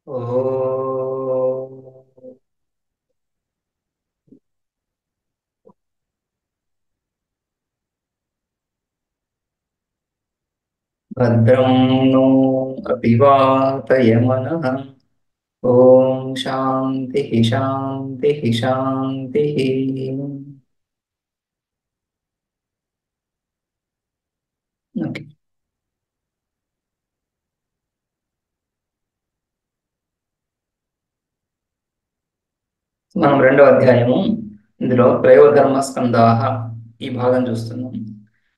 ఓ భద్రం नो अपिवातयमनः। ఓం శాంతి శాంతి శాంతి. ఓకే. మనం రెండవ అధ్యాయము, ఇందులో త్రయోధర్మ స్కందాహ ఈ భాగం చూస్తున్నాం.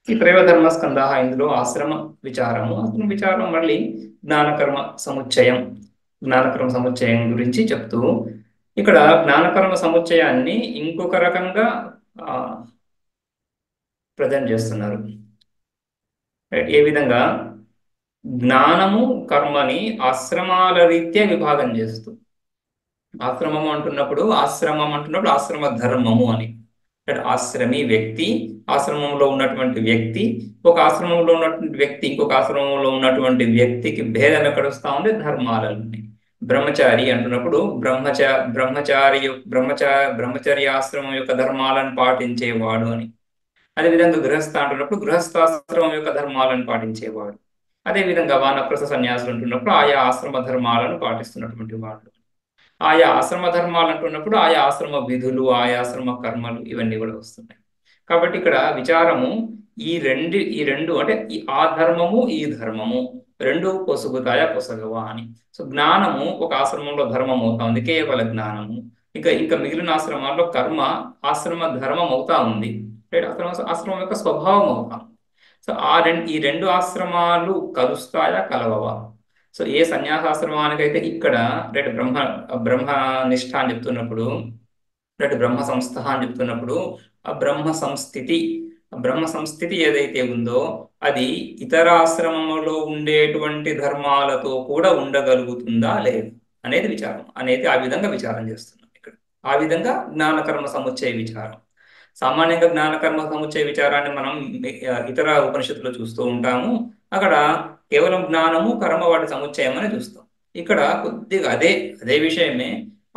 ఈ త్రయోధర్మ స్కందాహ ఇందులో ఆశ్రమ విచారము, ఆశ్రమ విచారం మళ్ళీ జ్ఞానకర్మ సముచ్చయం, జ్ఞానకర్మ సముచ్చయం గురించి చెప్తూ ఇక్కడ జ్ఞానకర్మ సముచ్చయాన్ని ఇంకొక రకంగా ప్రజెంట్ చేస్తున్నారు. రైట్? ఏ విధంగా జ్ఞానము కర్మని ఆశ్రమాల రీత్యా విభాగం చేస్తూ, ఆశ్రమం అంటున్నప్పుడు ఆశ్రమ ధర్మము అని. అంటే ఆశ్రమి వ్యక్తి, ఆశ్రమంలో ఉన్నటువంటి వ్యక్తి, ఒక ఆశ్రమంలో ఉన్నటువంటి వ్యక్తి ఇంకొక ఆశ్రమంలో ఉన్నటువంటి వ్యక్తికి భేదం ఎక్కడ వస్తా ఉంది? ధర్మాలని. బ్రహ్మచారి అంటున్నప్పుడు బ్రహ్మచర్య ఆశ్రమం యొక్క ధర్మాలను పాటించేవాడు అని. అదేవిధంగా గృహస్థ అంటున్నప్పుడు గృహస్థాశ్రమం యొక్క ధర్మాలను పాటించేవాడు. అదేవిధంగా వానప్రస్థ సన్యాసులు అంటున్నప్పుడు ఆయా ఆశ్రమ ధర్మాలను పాటిస్తున్నటువంటి వాళ్ళు. ఆయా ఆశ్రమ ధర్మాలు అంటున్నప్పుడు ఆయా ఆశ్రమ విధులు, ఆయా ఆశ్రమ కర్మలు ఇవన్నీ కూడా వస్తున్నాయి. కాబట్టి ఇక్కడ విచారము ఈ రెండు అంటే ఆ ధర్మము ఈ ధర్మము రెండు పొసుగుతాయా పొసగవా అని. సో జ్ఞానము ఒక ఆశ్రమంలో ధర్మం అవుతా ఉంది, కేవల జ్ఞానము. ఇంకా మిగిలిన ఆశ్రమాల్లో కర్మ ఆశ్రమ ధర్మం అవుతా ఉంది. రైట్? ఆశ్రమం యొక్క స్వభావం అవుతాం. సో ఈ రెండు ఆశ్రమాలు కలుస్తాయా కలవవా? సో ఏ సన్యాసాశ్రమానికైతే ఇక్కడ రేటు బ్రహ్మనిష్ట అని చెప్తున్నప్పుడు, రేటు బ్రహ్మ సంస్థ అని చెప్తున్నప్పుడు, ఆ బ్రహ్మ సంస్థితి ఏదైతే ఉందో అది ఇతర ఆశ్రమంలో ఉండేటువంటి ధర్మాలతో కూడా ఉండగలుగుతుందా లేదు అనేది విచారం, అనేది ఆ విధంగా విచారం చేస్తున్నాం ఇక్కడ. ఆ విధంగా జ్ఞానకర్మ సముచ్చయ విచారం. సామాన్యంగా జ్ఞానకర్మ సముచ్చయ విచారాన్ని మనం ఇతర ఉపనిషత్తులో చూస్తూ ఉంటాము. అక్కడ కేవలం జ్ఞానము కర్మ వాటి సముచ్చయం అని చూస్తాం. ఇక్కడ కొద్దిగా అదే అదే విషయమే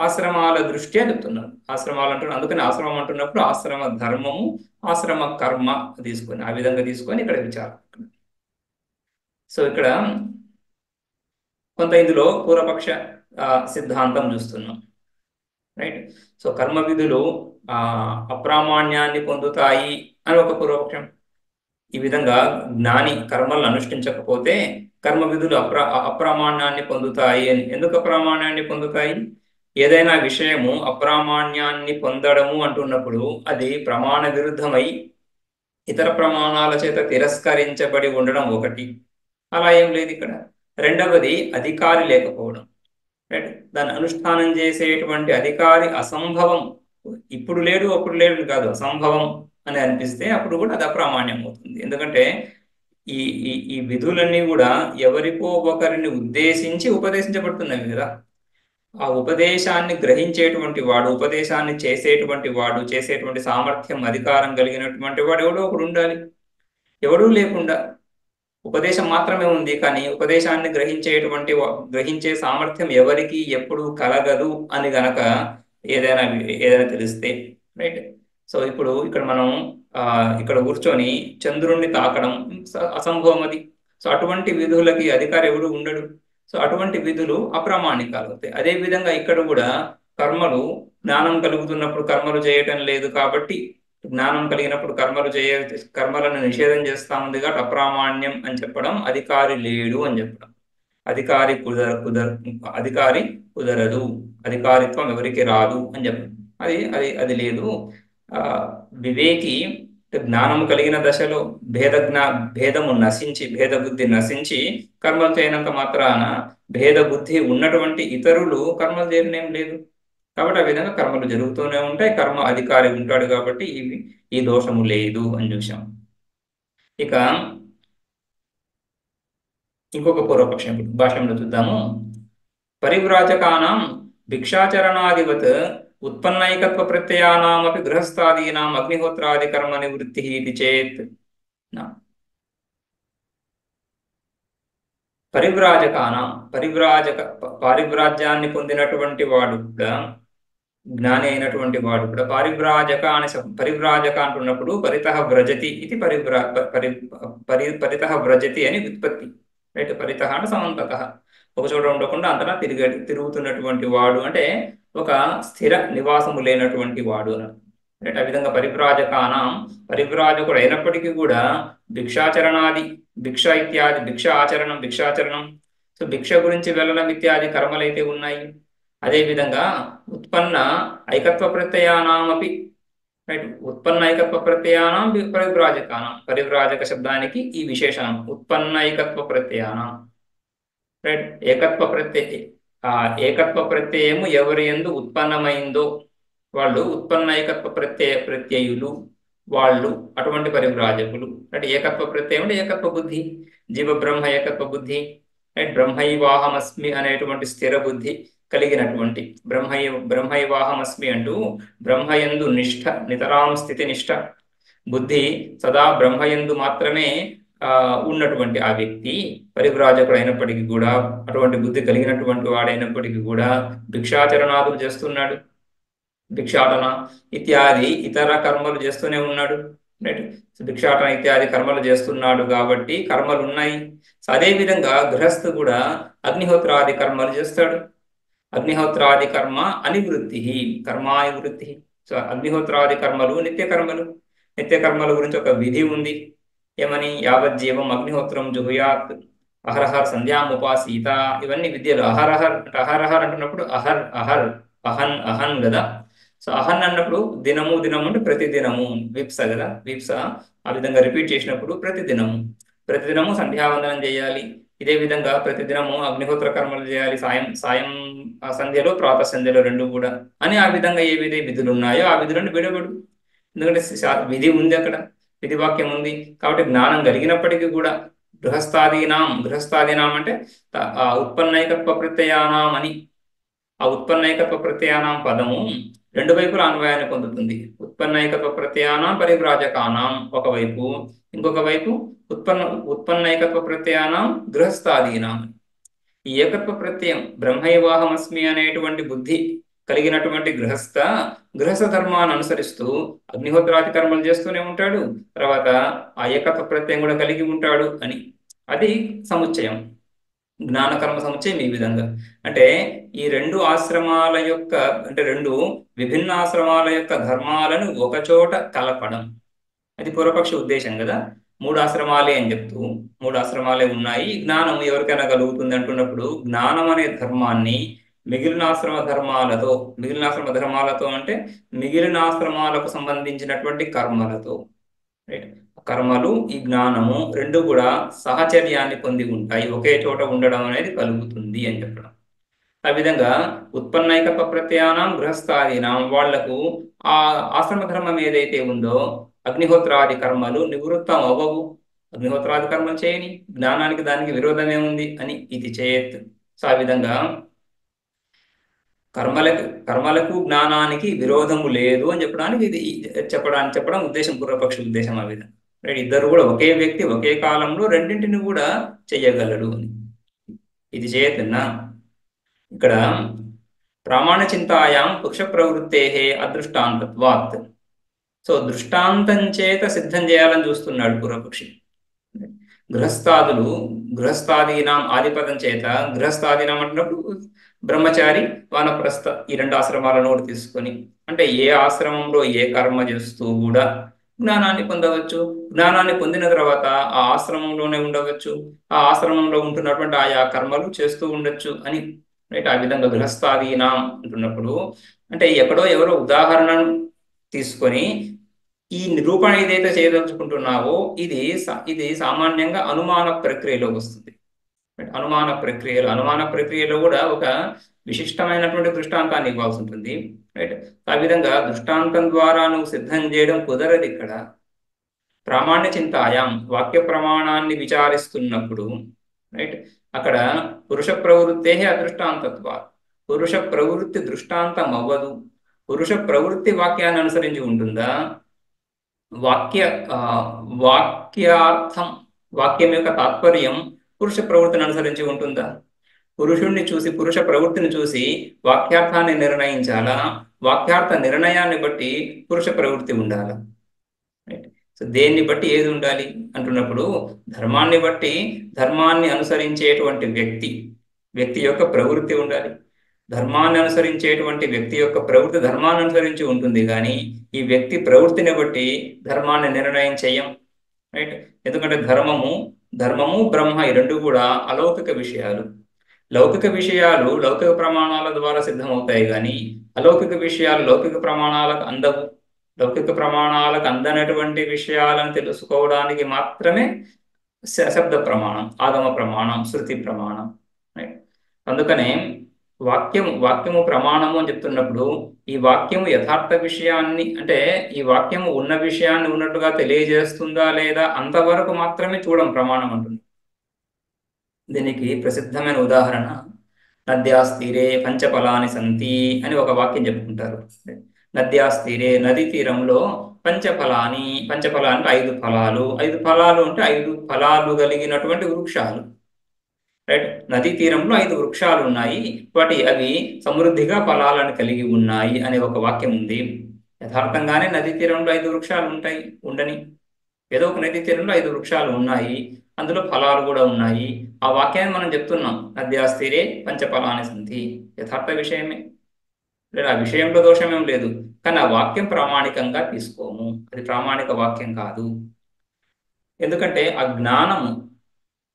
ఆశ్రమాల దృష్ట్యా చెప్తున్నారు. ఆశ్రమాలు అంటున్నారు, అందుకని ఆశ్రమం అంటున్నప్పుడు ఆశ్రమ ధర్మము ఆశ్రమ కర్మ తీసుకొని ఆ విధంగా తీసుకొని ఇక్కడ విచారం. సో ఇక్కడ కొంత ఇందులో పూర్వపక్ష సిద్ధాంతం చూస్తున్నాం. రైట్? సో కర్మ విధులు అప్రామాణ్యాన్ని పొందుతాయి అని ఒక పూర్వపక్షం. ఈ విధంగా జ్ఞాని కర్మలను అనుష్ఠించకపోతే కర్మ విధులు అప్రామాణ్యాన్ని పొందుతాయి అని. ఎందుకు అప్రామాణ్యాన్ని పొందుతాయి? ఏదైనా విషయము అప్రామాణ్యాన్ని పొందడము అంటున్నప్పుడు అది ప్రమాణ విరుద్ధమై ఇతర ప్రమాణాల చేత తిరస్కరించబడి ఉండడం ఒకటి. అలా ఏం లేదు ఇక్కడ. రెండవది అధికారి లేకపోవడం. రైట్? దాన్ని అనుష్ఠానం చేసేటువంటి అధికారి అసంభవం, ఇప్పుడు లేడు అప్పుడు లేడు కాదు, అసంభవం అని అనిపిస్తే అప్పుడు కూడా అది అప్రామాణ్యం అవుతుంది. ఎందుకంటే ఈ ఈ ఈ విధులన్నీ కూడా ఎవరికో ఒకరిని ఉద్దేశించి ఉపదేశించబడుతున్నవి కదా. ఆ ఉపదేశాన్ని గ్రహించేటువంటి వాడు, ఉపదేశాన్ని చేసేటువంటి వాడు, చేసేటువంటి సామర్థ్యం అధికారం కలిగినటువంటి వాడు ఎవడో ఒకడు ఉండాలి. ఎవడూ లేకుండా ఉపదేశం మాత్రమే ఉంది, కానీ ఉపదేశాన్ని గ్రహించే సామర్థ్యం ఎవరికి ఎప్పుడు కలగదు అని గనక ఏదైనా ఏదైనా తెలిస్తే. రైట్? సో ఇప్పుడు ఇక్కడ మనం ఇక్కడ కూర్చొని చంద్రుణ్ణి తాకడం అసంభవం అది. సో అటువంటి విధులకి అధికారి ఎవడు ఉండడు. సో అటువంటి విధులు అప్రామాణికాలు అవుతాయి. అదే విధంగా ఇక్కడ కూడా కర్మలు, జ్ఞానం కలుగుతున్నప్పుడు కర్మలు చేయటం లేదు కాబట్టి, జ్ఞానం కలిగినప్పుడు కర్మలను నిషేధం చేస్తా ఉంది కాబట్టి అప్రామాణ్యం అని చెప్పడం, అధికారి లేడు అని చెప్పడం. అధికారి కుదరదు, అధికారిత్వం ఎవరికి రాదు అని చెప్పడం. అది అది అది లేదు. వివేకి జ్ఞానము కలిగిన దశలో భేద బుద్ధి నశించి కర్మలు చేయనంత మాత్రాన భేద బుద్ధి ఉన్నటువంటి ఇతరులు కర్మలు చేయడం లేదు. కాబట్టి ఆ విధంగా కర్మలు జరుగుతూనే ఉంటాయి. కర్మ అధికారి ఉంటాడు కాబట్టి ఈ దోషము లేదు అని చూసాం. ఇక ఇంకొక పూర్వపక్షం భాష్యంలో చూద్దాము. పరివ్రాజకానాం భిక్షాచరణాదివత్ ఉత్పన్నైకత్వ ప్రత్యయానామపి గృహస్థాదీనాం అగ్నిహోత్రాది కర్మ నివృత్తి ఇది చేత్. పరివ్రాజకానం పారివ్రాజ్యాన్ని పొందినటువంటి వాడు కూడా, జ్ఞాని అయినటువంటి వాడు కూడా పారివ్రాజక అనే పరివ్రాజక అంటున్నప్పుడు పరితః వ్రజతి ఇది పరితః వ్రజతి అని వ్యుత్పత్తి. రైట్, పరితః అంటే సమంతతః, ఒక చోట ఉండకుండా అంతటా తిరుగుతున్నటువంటి వాడు అంటే ఒక స్థిర నివాసము లేనటువంటి వాడు అని. రైట్, ఆ విధంగా పరివ్రాజకానం, పరివ్రాజకుడు అయినప్పటికీ కూడా భిక్షాచరణాది, భిక్ష ఇత్యాది భిక్షాచరణం, సో భిక్ష గురించి వెళ్ళడం ఇత్యాది కర్మలైతే ఉన్నాయి. అదేవిధంగా ఉత్పన్న ఐకత్వ ప్రత్యయానామపి, రైట్, ఉత్పన్న ఐకత్వ ప్రత్యయానం పరివ్రాజకానం, పరివ్రాజక శబ్దానికి ఈ విశేషణం ఉత్పన్న ఐకత్వ ప్రత్యయానం. రైట్, ఏకత్వ ప్రత్యయము ఎవరి యందు ఉత్పన్నమైందో వాళ్ళు ఉత్పన్న ఐకత్వ ప్రత్యయులు, వాళ్ళు అటువంటి పరివ్రాజకులు. అంటే ఏకత్వ ప్రత్యయం అంటే ఏకత్వ బుద్ధి, జీవ బ్రహ్మ ఏకత్వ బుద్ధి, రైట్, బ్రహ్మైవాహమస్మి అనేటువంటి స్థిర బుద్ధి కలిగినటువంటి, బ్రహ్మైవాహమస్మి అంటూ బ్రహ్మయందు నిష్ఠ, నితరాం స్థితి నిష్ఠ బుద్ధి సదా బ్రహ్మయందు మాత్రమే ఉన్నటువంటి ఆ వ్యక్తి పరివ్రాజకుడు అయినప్పటికీ కూడా, అటువంటి బుద్ధి కలిగినటువంటి వాడైనప్పటికీ కూడా భిక్షాచరణాదులు చేస్తున్నాడు, భిక్షాటన ఇత్యాది ఇతర కర్మలు చేస్తూనే ఉన్నాడు. రైట్, భిక్షాటన ఇత్యాది కర్మలు చేస్తున్నాడు కాబట్టి కర్మలు ఉన్నాయి. సో అదేవిధంగా గృహస్థు కూడా అగ్నిహోత్రాది కర్మలు చేస్తాడు. అగ్నిహోత్రాది కర్మ అనివృత్తి, కర్మానివృత్తి. సో అగ్నిహోత్రాది కర్మలు నిత్య కర్మల గురించి ఒక విధి ఉంది. ఏమని? యావజ్జీవం అగ్నిహోత్రం జుహుయాత్, అహరహర్ సంధ్యాముపాసీత, ఇవన్నీ విద్యలు. అహరహర్ అంటున్నప్పుడు అహన్ కదా. సో అహన్ అన్నప్పుడు దినము అంటే ప్రతి దినము, విప్స కదా, విప్స. ఆ విధంగా రిపీట్ చేసినప్పుడు ప్రతిదినము సంధ్యావందనం చేయాలి. ఇదే విధంగా ప్రతిదినము అగ్నిహోత్ర కర్మలు చేయాలి, సాయం సంధ్యలో ప్రాతః సంధ్యలో రెండు కూడా అని. ఆ విధంగా ఏ విధులు ఉన్నాయో ఆ విధులను విడబడు. ఎందుకంటే విధి ఉంది, అక్కడ విధి వాక్యం ఉంది కాబట్టి జ్ఞానం కలిగినప్పటికీ కూడా గృహస్థాదీనాం అంటే ఉత్పన్నైకత్వ ప్రత్యయానాం అని. ఆ ఉత్పన్నైకత్వ ప్రత్యయానాం పదము రెండు వైపులా అన్వయాన్ని పొందుతుంది. ఉత్పన్నైకత్వ ప్రత్యయానాం పరివ్రాజకానాం ఒకవైపు, ఇంకొక వైపు ఉత్పన్నైకత్వ ప్రత్యయానాం గృహస్థాదీనాం. ఈ ఏకత్వ ప్రత్యయం బ్రహ్మైవాహమస్మి అనేటువంటి బుద్ధి కలిగినటువంటి గృహస్థ ధర్మాన్ని అనుసరిస్తూ అగ్నిహోత్రాది కర్మలు చేస్తూనే ఉంటాడు, తర్వాత ఆ ఏకత్వ ప్రత్యయం కూడా కలిగి ఉంటాడు అని. అది సముచ్చయం, జ్ఞానకర్మ సముచ్చయం. ఈ విధంగా అంటే ఈ రెండు ఆశ్రమాల యొక్క, అంటే రెండు విభిన్న ఆశ్రమాల యొక్క ధర్మాలను ఒకచోట కలపడం, అది పూర్వపక్ష ఉద్దేశం కదా. మూడు ఆశ్రమాలే అని చెప్తూ, మూడు ఆశ్రమాలే ఉన్నాయి, జ్ఞానం ఎవరికైనా కలుగుతుంది అంటున్నప్పుడు జ్ఞానం అనే ధర్మాన్ని మిగిలిన ఆశ్రమ ధర్మాలతో అంటే మిగిలిన ఆశ్రమాలకు సంబంధించినటువంటి కర్మలతో, రైట్, కర్మలు ఈ జ్ఞానము రెండు కూడా సహచర్యాన్ని పొంది ఉంటాయి, ఒకే చోట ఉండడం అనేది కలుగుతుంది అని చెప్పడం. ఆ విధంగా ఉత్పన్నైకత్వ ప్రత్యయానం గృహస్థాదీనాం వాళ్లకు ఆ ఆశ్రమ ధర్మం ఏదైతే ఉందో అగ్నిహోత్రాది కర్మలు నివృత్తం అవ్వవు. అగ్నిహోత్రాది కర్మలు చేయని, జ్ఞానానికి దానికి విరోధమే ఉంది అని ఇది చేయత్. సో ఆ విధంగా కర్మలకు జ్ఞానానికి విరోధము లేదు అని చెప్పడానికి ఇది చెప్పడం ఉద్దేశం, పూర్వపక్ష ఉద్దేశం. ఆ విధంగా రైట్, ఇద్దరు కూడా ఒకే వ్యక్తి ఒకే కాలంలో రెండింటిని కూడా చెయ్యగలడు అని ఇది చేయతున్నా. ఇక్కడ ప్రామాణ్య చింతాయాం పురుష ప్రవృత్తే అదృష్టాంతత్వాత్. సో దృష్టాంతం చేత సిద్ధం చేయాలని చూస్తున్నాడు పూర్వపక్షి. గృహస్థాదీనాం ఆదిపదం చేత, గృహస్థాదీనాం అంటున్నప్పుడు బ్రహ్మచారి, వానప్రస్థ ఈ రెండు ఆశ్రమాలను కూడా తీసుకొని, అంటే ఏ ఆశ్రమంలో ఏ కర్మ చేస్తూ కూడా జ్ఞానాన్ని పొందవచ్చు. జ్ఞానాన్ని పొందిన తర్వాత ఆ ఆశ్రమంలోనే ఉండవచ్చు, ఆ ఆశ్రమంలో ఉంటున్నటువంటి ఆయా కర్మలు చేస్తూ ఉండొచ్చు అని. రైట్, ఆ విధంగా గృహస్థాదీనాం అంటున్నప్పుడు అంటే ఎక్కడో ఎవరో ఉదాహరణను తీసుకొని ఈ నిరూపణ ఏదైతే చేయదలుచుకుంటున్నావో ఇది సామాన్యంగా అనుమాన ప్రక్రియలో వస్తుంది. అనుమాన ప్రక్రియలో కూడా ఒక విశిష్టమైనటువంటి దృష్టాంతాన్ని ఇవ్వాల్సి ఉంటుంది. రైట్, ఆ విధంగా దృష్టాంతం ద్వారా నువ్వు సిద్ధం చేయడం కుదరదు. ఇక్కడ ప్రామాణ్య చింతాయాం వాక్య ప్రమాణాన్ని విచారిస్తున్నప్పుడు, రైట్, అక్కడ పురుష ప్రవృత్తే అదృష్టాంతత్వ, పురుష ప్రవృత్తి దృష్టాంతం అవ్వదు. పురుష ప్రవృత్తి వాక్యాన్ని అనుసరించి ఉంటుందా? వాక్యార్థం, వాక్యం యొక్క తాత్పర్యం పురుష ప్రవృత్తిని అనుసరించి ఉంటుందా? పురుషుణ్ణి చూసి, పురుష ప్రవృత్తిని చూసి వాక్యార్థాన్ని నిర్ణయించాలా? వాక్యార్థ నిర్ణయాన్ని బట్టి పురుష ప్రవృత్తి ఉండాలా? రైట్. సో దేన్ని బట్టి ఏది ఉండాలి అంటున్నప్పుడు, ధర్మాన్ని బట్టి ధర్మాన్ని అనుసరించేటువంటి వ్యక్తి యొక్క ప్రవృత్తి ఉండాలి. ధర్మాన్ని అనుసరించేటువంటి వ్యక్తి యొక్క ప్రవృత్తి ధర్మాన్ని అనుసరించి ఉంటుంది, కానీ ఈ వ్యక్తి ప్రవృత్తిని బట్టి ధర్మాన్ని నిర్ణయం చేయం. రైట్. ఎందుకంటే ధర్మము బ్రహ్మ ఈ రెండు కూడా అలౌకిక విషయాలు. లౌకిక విషయాలు లౌకిక ప్రమాణాల ద్వారా సిద్ధమవుతాయి, కానీ అలౌకిక విషయాలు లౌకిక ప్రమాణాలకు అందవు. లౌకిక ప్రమాణాలకు అందనటువంటి విషయాలను తెలుసుకోవడానికి మాత్రమే శబ్ద ప్రమాణం, ఆగమ ప్రమాణం, శృతి ప్రమాణం. రైట్. అందుకనే వాక్యము ప్రమాణము అని చెప్తున్నప్పుడు, ఈ వాక్యము యథార్థ విషయాన్ని, అంటే ఈ వాక్యము ఉన్న విషయాన్ని ఉన్నట్టుగా తెలియజేస్తుందా లేదా అంతవరకు మాత్రమే చూడం ప్రమాణం అంటుంది. దీనికి ప్రసిద్ధమైన ఉదాహరణ, నద్యాస్తీరే పంచఫలాని సంతి అని ఒక వాక్యం చెప్పుకుంటారు. నద్యాస్తీరే, నది తీరంలో పంచఫలానికి 5 ఫలాలు. 5 ఫలాలు అంటే 5 ఫలాలు కలిగినటువంటి వృక్షాలు. రైట్. నదీ తీరంలో 5 వృక్షాలు ఉన్నాయి, అవి సమృద్ధిగా ఫలాలను కలిగి ఉన్నాయి అనే ఒక వాక్యం ఉంది. యథార్థంగానే నదీ తీరంలో 5 వృక్షాలు ఉంటాయి, ఉండని. ఏదో ఒక నదీ తీరంలో 5 వృక్షాలు ఉన్నాయి, అందులో ఫలాలు కూడా ఉన్నాయి. ఆ వాక్యాన్ని మనం చెప్తున్నాం, నద్యాస్తీరే పంచఫలాని సంతి. యథార్థ విషయమే, లేదా ఆ విషయంలో దోషమేం లేదు, కానీ ఆ వాక్యం ప్రామాణికంగా తీసుకోము, అది ప్రామాణిక వాక్యం కాదు. ఎందుకంటే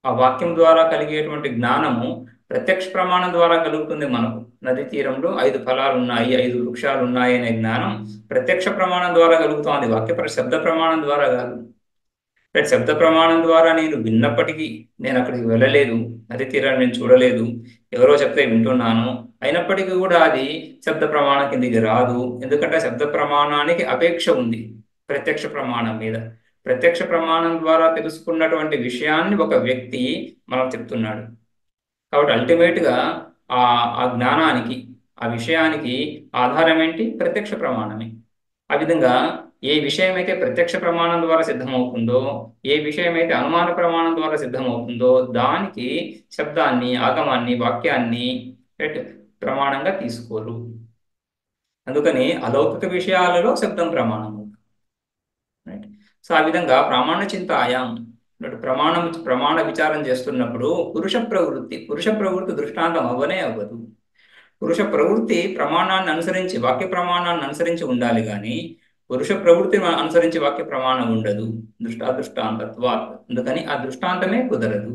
ఆ వాక్యం ద్వారా కలిగేటువంటి జ్ఞానము ప్రత్యక్ష ప్రమాణం ద్వారా కలుగుతుంది. మనకు నది తీరంలో 5 ఫలాలు ఉన్నాయి, 5 వృక్షాలు ఉన్నాయి అనే జ్ఞానం ప్రత్యక్ష ప్రమాణం ద్వారా కలుగుతోంది, శబ్ద ప్రమాణం ద్వారా కాదు. శబ్ద ప్రమాణం ద్వారా నేను విన్నప్పటికీ నేను అక్కడికి వెళ్ళలేదు, నది తీరాన్ని నేను చూడలేదు, ఎవరో చెప్తే వింటున్నాను, అయినప్పటికీ కూడా అది శబ్ద ప్రమాణం కిందికి రాదు. ఎందుకంటే శబ్ద ప్రమాణానికి అపేక్ష ఉంది ప్రత్యక్ష ప్రమాణం మీద. ప్రత్యక్ష ప్రమాణం ద్వారా తెలుసుకున్నటువంటి విషయాన్ని ఒక వ్యక్తి మనకు చెప్తున్నాడు. కాబట్టి అల్టిమేట్గా ఆ జ్ఞానానికి, ఆ విషయానికి ఆధారం ఏంటి? ప్రత్యక్ష ప్రమాణమే. ఆ విధంగా ఏ విషయమైతే ప్రత్యక్ష ప్రమాణం ద్వారా సిద్ధమవుతుందో, ఏ విషయమైతే అనుమాన ప్రమాణం ద్వారా సిద్ధమవుతుందో, దానికి శబ్దాన్ని, ఆగమాన్ని, వాక్యాన్ని ప్రమాణంగా తీసుకోరు. అందుకని అలౌకిక విషయాలలో శబ్దం ప్రమాణము. రైట్. సో ఆ విధంగా ప్రామాణ చింతాయాం, ప్రమాణ విచారం చేస్తున్నప్పుడు పురుష ప్రవృత్తి దృష్టాంతం అవ్వదు. పురుష ప్రవృత్తి ప్రమాణాన్ని అనుసరించి, వాక్య ప్రమాణాన్ని అనుసరించి ఉండాలి, కానీ పురుష ప్రవృత్తిని అనుసరించి వాక్య ప్రమాణం ఉండదు, దృష్టాంతత్వా. అందుకని ఆ దృష్టాంతమే కుదరదు.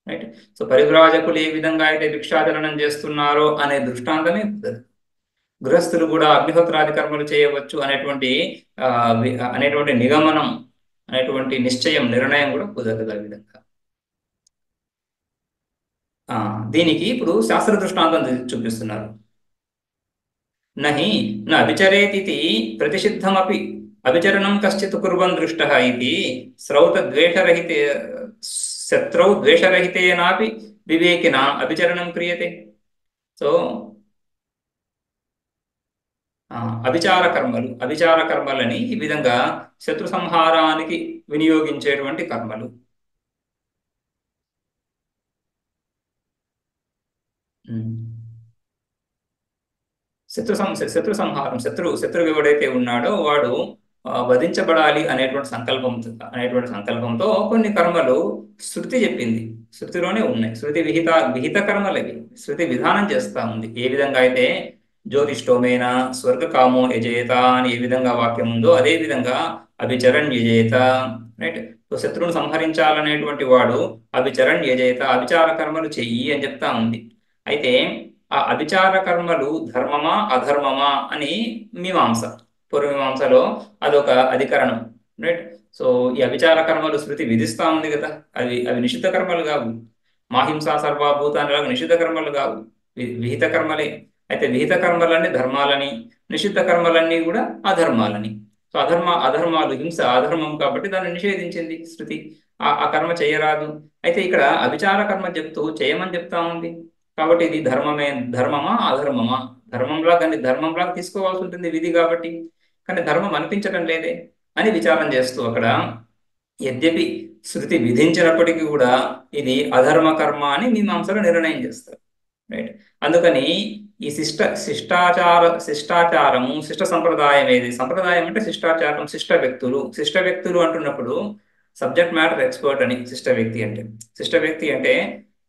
రైట్. సో పరివ్రాజకులు ఏ విధంగా అయితే భిక్షాచరణం చేస్తున్నారో అనే దృష్టాంతమే కుదరదు. గృహస్థులు కూడా అగ్నిహోత్రాది కర్మలు చేయవచ్చు అనేటువంటి నిగమనం, అనేటువంటి నిర్ణయం కూడా కుదరదు. ఆ విధంగా దీనికి ఇప్పుడు శాస్త్ర దృష్టాంతం చూపిస్తున్నారు. నహి న అభిచరేతి ప్రతిషిద్ధమపి అభిచరణం కశ్చిత్ కుర్వన్ దృష్టః ఇది శత్రౌ ద్వేషరహితేనాపి వివేకినా అభిచరణం క్రియతే. సో అభిచార కర్మలని ఈ విధంగా శత్రు సంహారానికి వినియోగించేటువంటి కర్మలు. శత్రు సంహారం, శత్రువు ఎవడైతే ఉన్నాడో వాడు వధించబడాలి అనేటువంటి సంకల్పంతో కొన్ని కర్మలు శృతి చెప్పింది, శృతిలోనే ఉన్నాయి. శృతి విహిత కర్మలవి, శృతి విధానం చేస్తా ఉంది. ఏ విధంగా అయితే జ్యోతిష్టోమేన స్వర్గకామో యజేత అని ఏ విధంగా వాక్యం ఉందో, అదే విధంగా అభిచరణ్ యజేత. రైట్. సో శత్రువును సంహరించాలనేటువంటి వాడు అభిచరణ్ యజేత, అభిచార కర్మలు చెయ్యి అని చెప్తా ఉంది. అయితే ఆ అభిచార కర్మలు ధర్మమా అధర్మమా అని మీమాంస, పూర్వమీమాంసలో అదొక అధికరణం. రైట్. సో ఈ అభిచార కర్మలు శృతి విధిస్తా ఉంది కదా, అవి నిషిద్ధ కర్మలు కావు. మాహింసా సర్వభూతానికి నిషిద్ధ కర్మలు కావు, విహిత కర్మలే. అయితే విహిత కర్మలన్నీ ధర్మాలని, నిషిద్ధ కర్మలన్నీ కూడా అధర్మాలని. సో అధర్మాలు, హింస అధర్మం కాబట్టి దాన్ని నిషేధించింది శృతి, ఆ కర్మ చేయరాదు. అయితే ఇక్కడ అభిచార కర్మ చెప్తూ చేయమని చెప్తా ఉంది. కాబట్టి ఇది ధర్మమా అధర్మమా? ధర్మంలా తీసుకోవాల్సి ఉంటుంది విధి కాబట్టి, కానీ ధర్మం అనిపించడం లేదే అని విచారం చేస్తూ అక్కడ యద్యపి శృతి విధించినప్పటికీ కూడా ఇది అధర్మ కర్మ అని మీమాంసలో నిర్ణయం చేస్తారు. రైట్. అందుకని ఈ శిష్టాచారము శిష్ట సంప్రదాయం ఏది? సంప్రదాయం అంటే శిష్టాచారం, శిష్ట వ్యక్తులు. శిష్ట వ్యక్తులు అంటున్నప్పుడు సబ్జెక్ట్ మ్యాటర్ ఎక్స్పర్ట్ అని శిష్ట వ్యక్తి అంటే. శిష్ట వ్యక్తి అంటే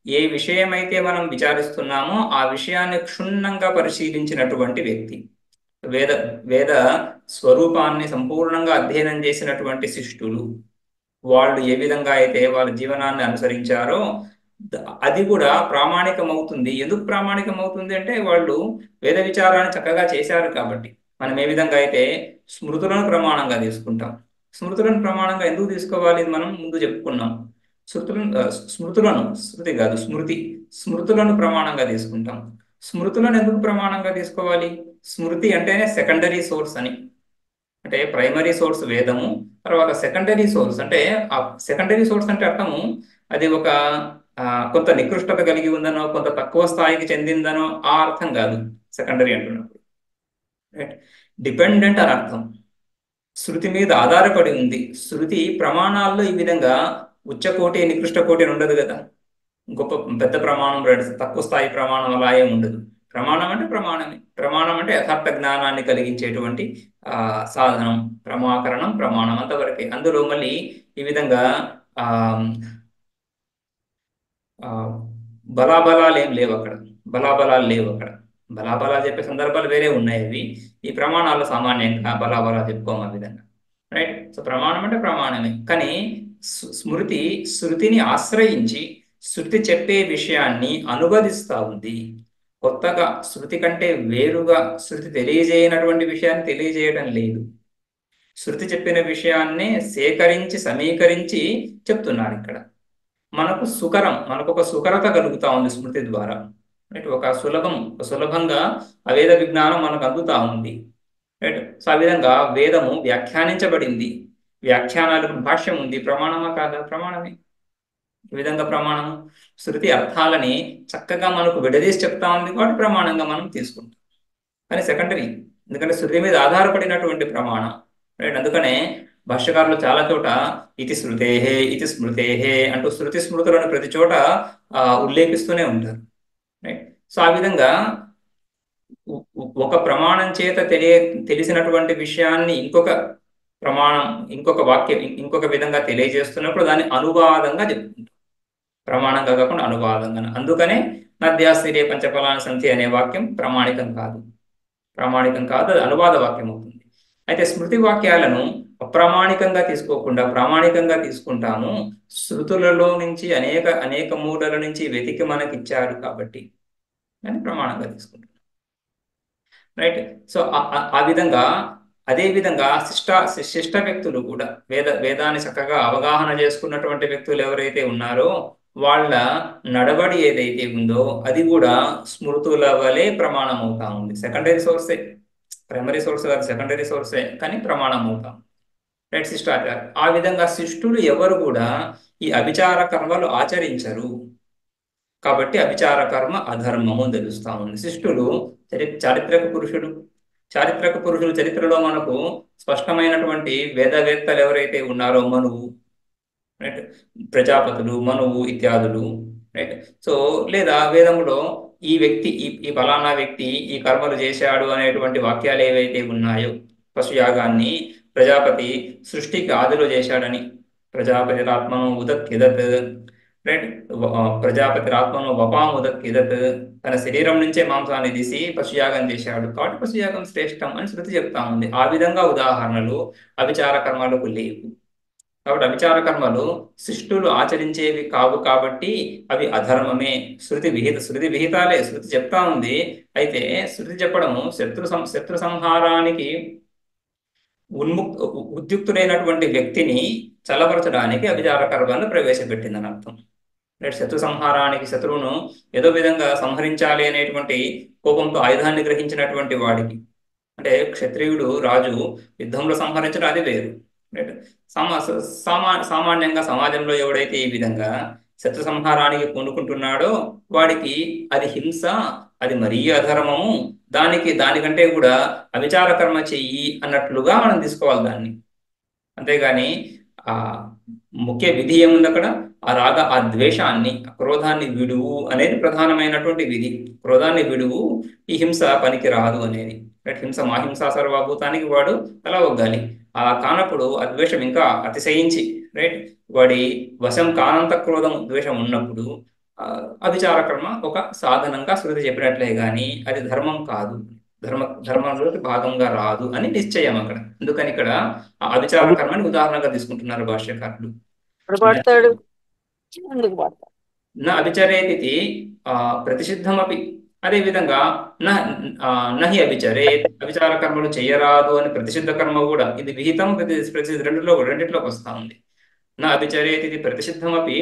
ఏ విషయం అయితే మనం విచారిస్తున్నామో ఆ విషయాన్ని క్షుణ్ణంగా పరిశీలించినటువంటి వ్యక్తి. వేద వేద స్వరూపాన్ని సంపూర్ణంగా అధ్యయనం చేసినటువంటి శిష్టులు. వాళ్ళు ఏ విధంగా అయితే వాళ్ళ జీవనాన్ని అనుసరించారో అది కూడా ప్రామాణికం అవుతుంది. ఎందుకు ప్రామాణికం అవుతుంది అంటే వాళ్ళు వేద విచారాన్ని చక్కగా చేశారు కాబట్టి. మనం ఏ విధంగా అయితే స్మృతులను ప్రమాణంగా తీసుకుంటాం. స్మృతులను ప్రమాణంగా ఎందుకు తీసుకోవాలి? మనం ముందు చెప్పుకున్నాం. శృతి కాదు స్మృతులను ప్రమాణంగా తీసుకుంటాం. స్మృతులను ఎందుకు ప్రమాణంగా తీసుకోవాలి? స్మృతి అంటేనే సెకండరీ సోర్స్ అని. అంటే ప్రైమరీ సోర్స్ వేదము, తర్వాత సెకండరీ సోర్స్ అంటే ఆ సెకండరీ సోర్స్ అంటే అర్థము అది ఒక కొంత నికృష్టత కలిగి ఉందనో, కొంత తక్కువ స్థాయికి చెందిందనో ఆ అర్థం కాదు సెకండరీ అంటున్నప్పుడు. రైట్. డిపెండెంట్ అని అర్థం. శృతి మీద ఆధారపడి ఉంది. శృతి ప్రమాణాల్లో ఈ విధంగా ఉచ్చకోటి నికృష్ట కోటి అని ఉండదు కదా. గొప్ప పెద్ద ప్రమాణం, తక్కువ స్థాయి ప్రమాణం అలా ఏమి ఉండదు. ప్రమాణం అంటే ప్రమాణమే. ప్రమాణం అంటే యథార్థ జ్ఞానాన్ని కలిగించేటువంటి సాధనం. ప్రమాకరణం ప్రమాణం అంతవరకే. అందులో మళ్ళీ ఈ విధంగా బలాబలాలు ఏం లేవు అక్కడ. బలాబలాలు లేవు అక్కడ. బలాబలాలు చెప్పే సందర్భాలు వేరే ఉన్నాయి. అవి ఈ ప్రమాణాలు సామాన్యంగా బలాబలా చెప్పుకోము ఆ విధంగా. రైట్. సో ప్రమాణం అంటే ప్రమాణమే. కానీ శృతిని ఆశ్రయించి శృతి చెప్పే విషయాన్ని అనువదిస్తూ ఉంది. కొత్తగా శృతి కంటే వేరుగా శృతి తెలియజేయనటువంటి విషయాన్ని తెలియజేయడం లేదు. శృతి చెప్పిన విషయాన్నే సేకరించి సమీకరించి చెప్తున్నారు ఇక్కడ. మనకు ఒక సుకరత కలుగుతా ఉంది స్మృతి ద్వారా. రైట్. ఒక సులభంగా ఆ వేద విజ్ఞానం మనకు అందుతా ఉంది. రైట్. సో ఆ విధంగా వేదము వ్యాఖ్యానించబడింది. వ్యాఖ్యానాలకు భాష్యం ఉంది. ప్రమాణమా కాదా? ప్రమాణమే. ఈ విధంగా ప్రమాణం శృతి అర్థాలని చక్కగా మనకు విడదీసి చెప్తా ఉంది కాబట్టి ప్రమాణంగా మనం తీసుకుంటాం. కానీ సెకండరీ, ఎందుకంటే శృతి మీద ఆధారపడినటువంటి ప్రమాణం. రైట్. అందుకనే భాష్యకారులు చాలా చోట ఇది స్మృతేహే అంటూ శృతి స్మృతులను ప్రతి చోట ఉల్లేఖిస్తూనే ఉంటారు. రైట్. సో ఆ విధంగా ఒక ప్రమాణం చేత తెలిసినటువంటి విషయాన్ని ఇంకొక వాక్యం ఇంకొక విధంగా తెలియజేస్తున్నప్పుడు దాన్ని అనువాదంగా చెప్పుకుంటాం. ప్రమాణంగా కాకుండా అనువాదంగా. అందుకనే నద్యాస్థిరే పంచఫలాని సంధి అనే వాక్యం ప్రామాణికం కాదు. అది అనువాద వాక్యం అవుతుంది. అయితే స్మృతి వాక్యాలను అప్రామాణికంగా తీసుకోకుండా ప్రామాణికంగా తీసుకుంటాము. శృతులలో నుంచి అనేక మూడల నుంచి వెతికి మనకిచ్చారు కాబట్టి అని ప్రమాణంగా తీసుకుంటాం. రైట్. సో ఆ విధంగా అదే విధంగా శిష్ట వ్యక్తులు కూడా వేదాన్ని చక్కగా అవగాహన చేసుకున్నటువంటి వ్యక్తులు ఎవరైతే ఉన్నారో వాళ్ళ నడవడి ఏదైతే ఉందో అది కూడా స్మృతుల వలె ప్రమాణం అవుతా ఉంది. సెకండరీ సోర్సే, ప్రైమరీ సోర్స్ కాదు, సెకండరీ సోర్సే, కానీ ప్రమాణం అవుతాం. రైట్. శిష్టాచారం. ఆ విధంగా శిష్టులు ఎవరు కూడా ఈ అభిచార కర్మలు ఆచరించరు కాబట్టి అభిచార కర్మ అధర్మము తెలుస్తా ఉంది. శిష్టులు చారిత్రక పురుషులు చరిత్రలో మనకు స్పష్టమైనటువంటి వేదవేత్తలు ఎవరైతే ఉన్నారో మనువు, రైట్, ప్రజాపతులు, మనువు ఇత్యాదులు. రైట్. సో లేదా వేదములో ఈ వ్యక్తి ఈ ఫలానా వ్యక్తి ఈ కర్మలు చేశాడు అనేటువంటి వాక్యాలు ఏవైతే ఉన్నాయో, పశుయాగాన్ని ప్రజాపతి సృష్టికి ఆదిలో చేశాడని, ప్రజాపతి ఆత్మను ఉదక్కిదత్, రైట్, ప్రజాపతి ఆత్మను వపాముదక్కిదత్, తన శరీరం నుంచే మాంసాన్ని తీసి పశుయాగం చేశాడు కాబట్టి పశుయాగం శ్రేష్టం అని శృతి చెప్తా ఉంది. ఆ విధంగా ఉదాహరణలు అవిచార కర్మలకు లేవు. కాబట్టి అవిచార కర్మలు శిష్టులు ఆచరించేవి కావు కాబట్టి అవి అధర్మమే. శృతి విహితాలే శృతి చెప్తా ఉంది. అయితే శృతి చెప్పడము శత్రు సంహారానికి ఉద్యుక్తుడైనటువంటి వ్యక్తిని చల్లబరచడానికి అవిచార కర్మను ప్రవేశపెట్టిందని అర్థం. శత్రు సంహారానికి, శత్రువును ఏదో విధంగా సంహరించాలి అనేటువంటి కోపంతో ఆయుధాన్ని గ్రహించినటువంటి వాడికి, అంటే క్షత్రియుడు రాజు యుద్ధంలో సంహరించడం అది వేరు. సామాన్యంగా సమాజంలో ఎవడైతే ఈ విధంగా శత్రు సంహారానికి పూనుకుంటున్నాడో వాడికి అది హింస, అది మరీ అధర్మము, దానికంటే కూడా అవిచార కర్మ చెయ్యి అన్నట్లుగా మనం తీసుకోవాలి దాన్ని. అంతేగాని ముఖ్య విధి ఏముంది అక్కడ? ఆ ద్వేషాన్ని, ఆ క్రోధాన్ని విడువు అనేది ప్రధానమైనటువంటి విధి. క్రోధాన్ని విడువు, ఈ హింస పనికి రాదు అనేది. రైట్? హింస మాహింస సర్వభూతానికి వాడు అలా ఒగ్గాలి. అలా కానప్పుడు ఆ ద్వేషం ఇంకా అతిశయించి, రైట్, వాడి వశం కానంత క్రోధం ద్వేషం ఉన్నప్పుడు అభిచార కర్మ ఒక సాధనంగా శృతి చెప్పినట్లే గాని అది ధర్మం కాదు, ధర్మంలోకి భాగంగా రాదు అని నిశ్చయం అక్కడ. అందుకని ఇక్కడ ఆ అభిచార అది కర్మని ఉదాహరణగా తీసుకుంటున్నారు భాష్యకారులు. ఎక్కడ పాడతాడు, ఎందుకు పాడతాడు? నా అభిచరేతి ప్రతిషిద్ధమపి. అదేవిధంగా నహి అభిచరేత్, అభిచార కర్మలు చేయరాదు అని ప్రతిషిద్ధ కర్మ కూడా, ఇది విహితం ప్రతిషిద్ధ రెండిట్లోకి వస్తా ఉంది. నా అభిచరేతి ప్రతిషిద్ధమపి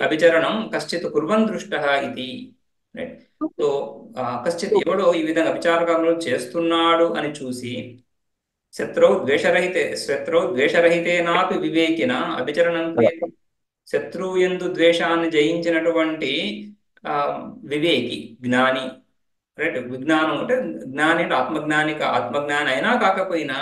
అభిచరణం కశ్చిత్ కుర్వన్ దృష్ట ఇది. సో కశ్చిత్ ఎవడో ఈ విధంగా అభిచార కర్మలు చేస్తున్నాడు అని చూసి శత్రువు ద్వేషరహితేనాపి వివేకిన అభిచరణం క్రియతే. శత్రువు యందు ద్వేషాన్ని జయించినటువంటి వివేకి, జ్ఞాని, రైట్, విజ్ఞానం అంటే జ్ఞాని అంటే ఆత్మజ్ఞాని అయినా కాకపోయినా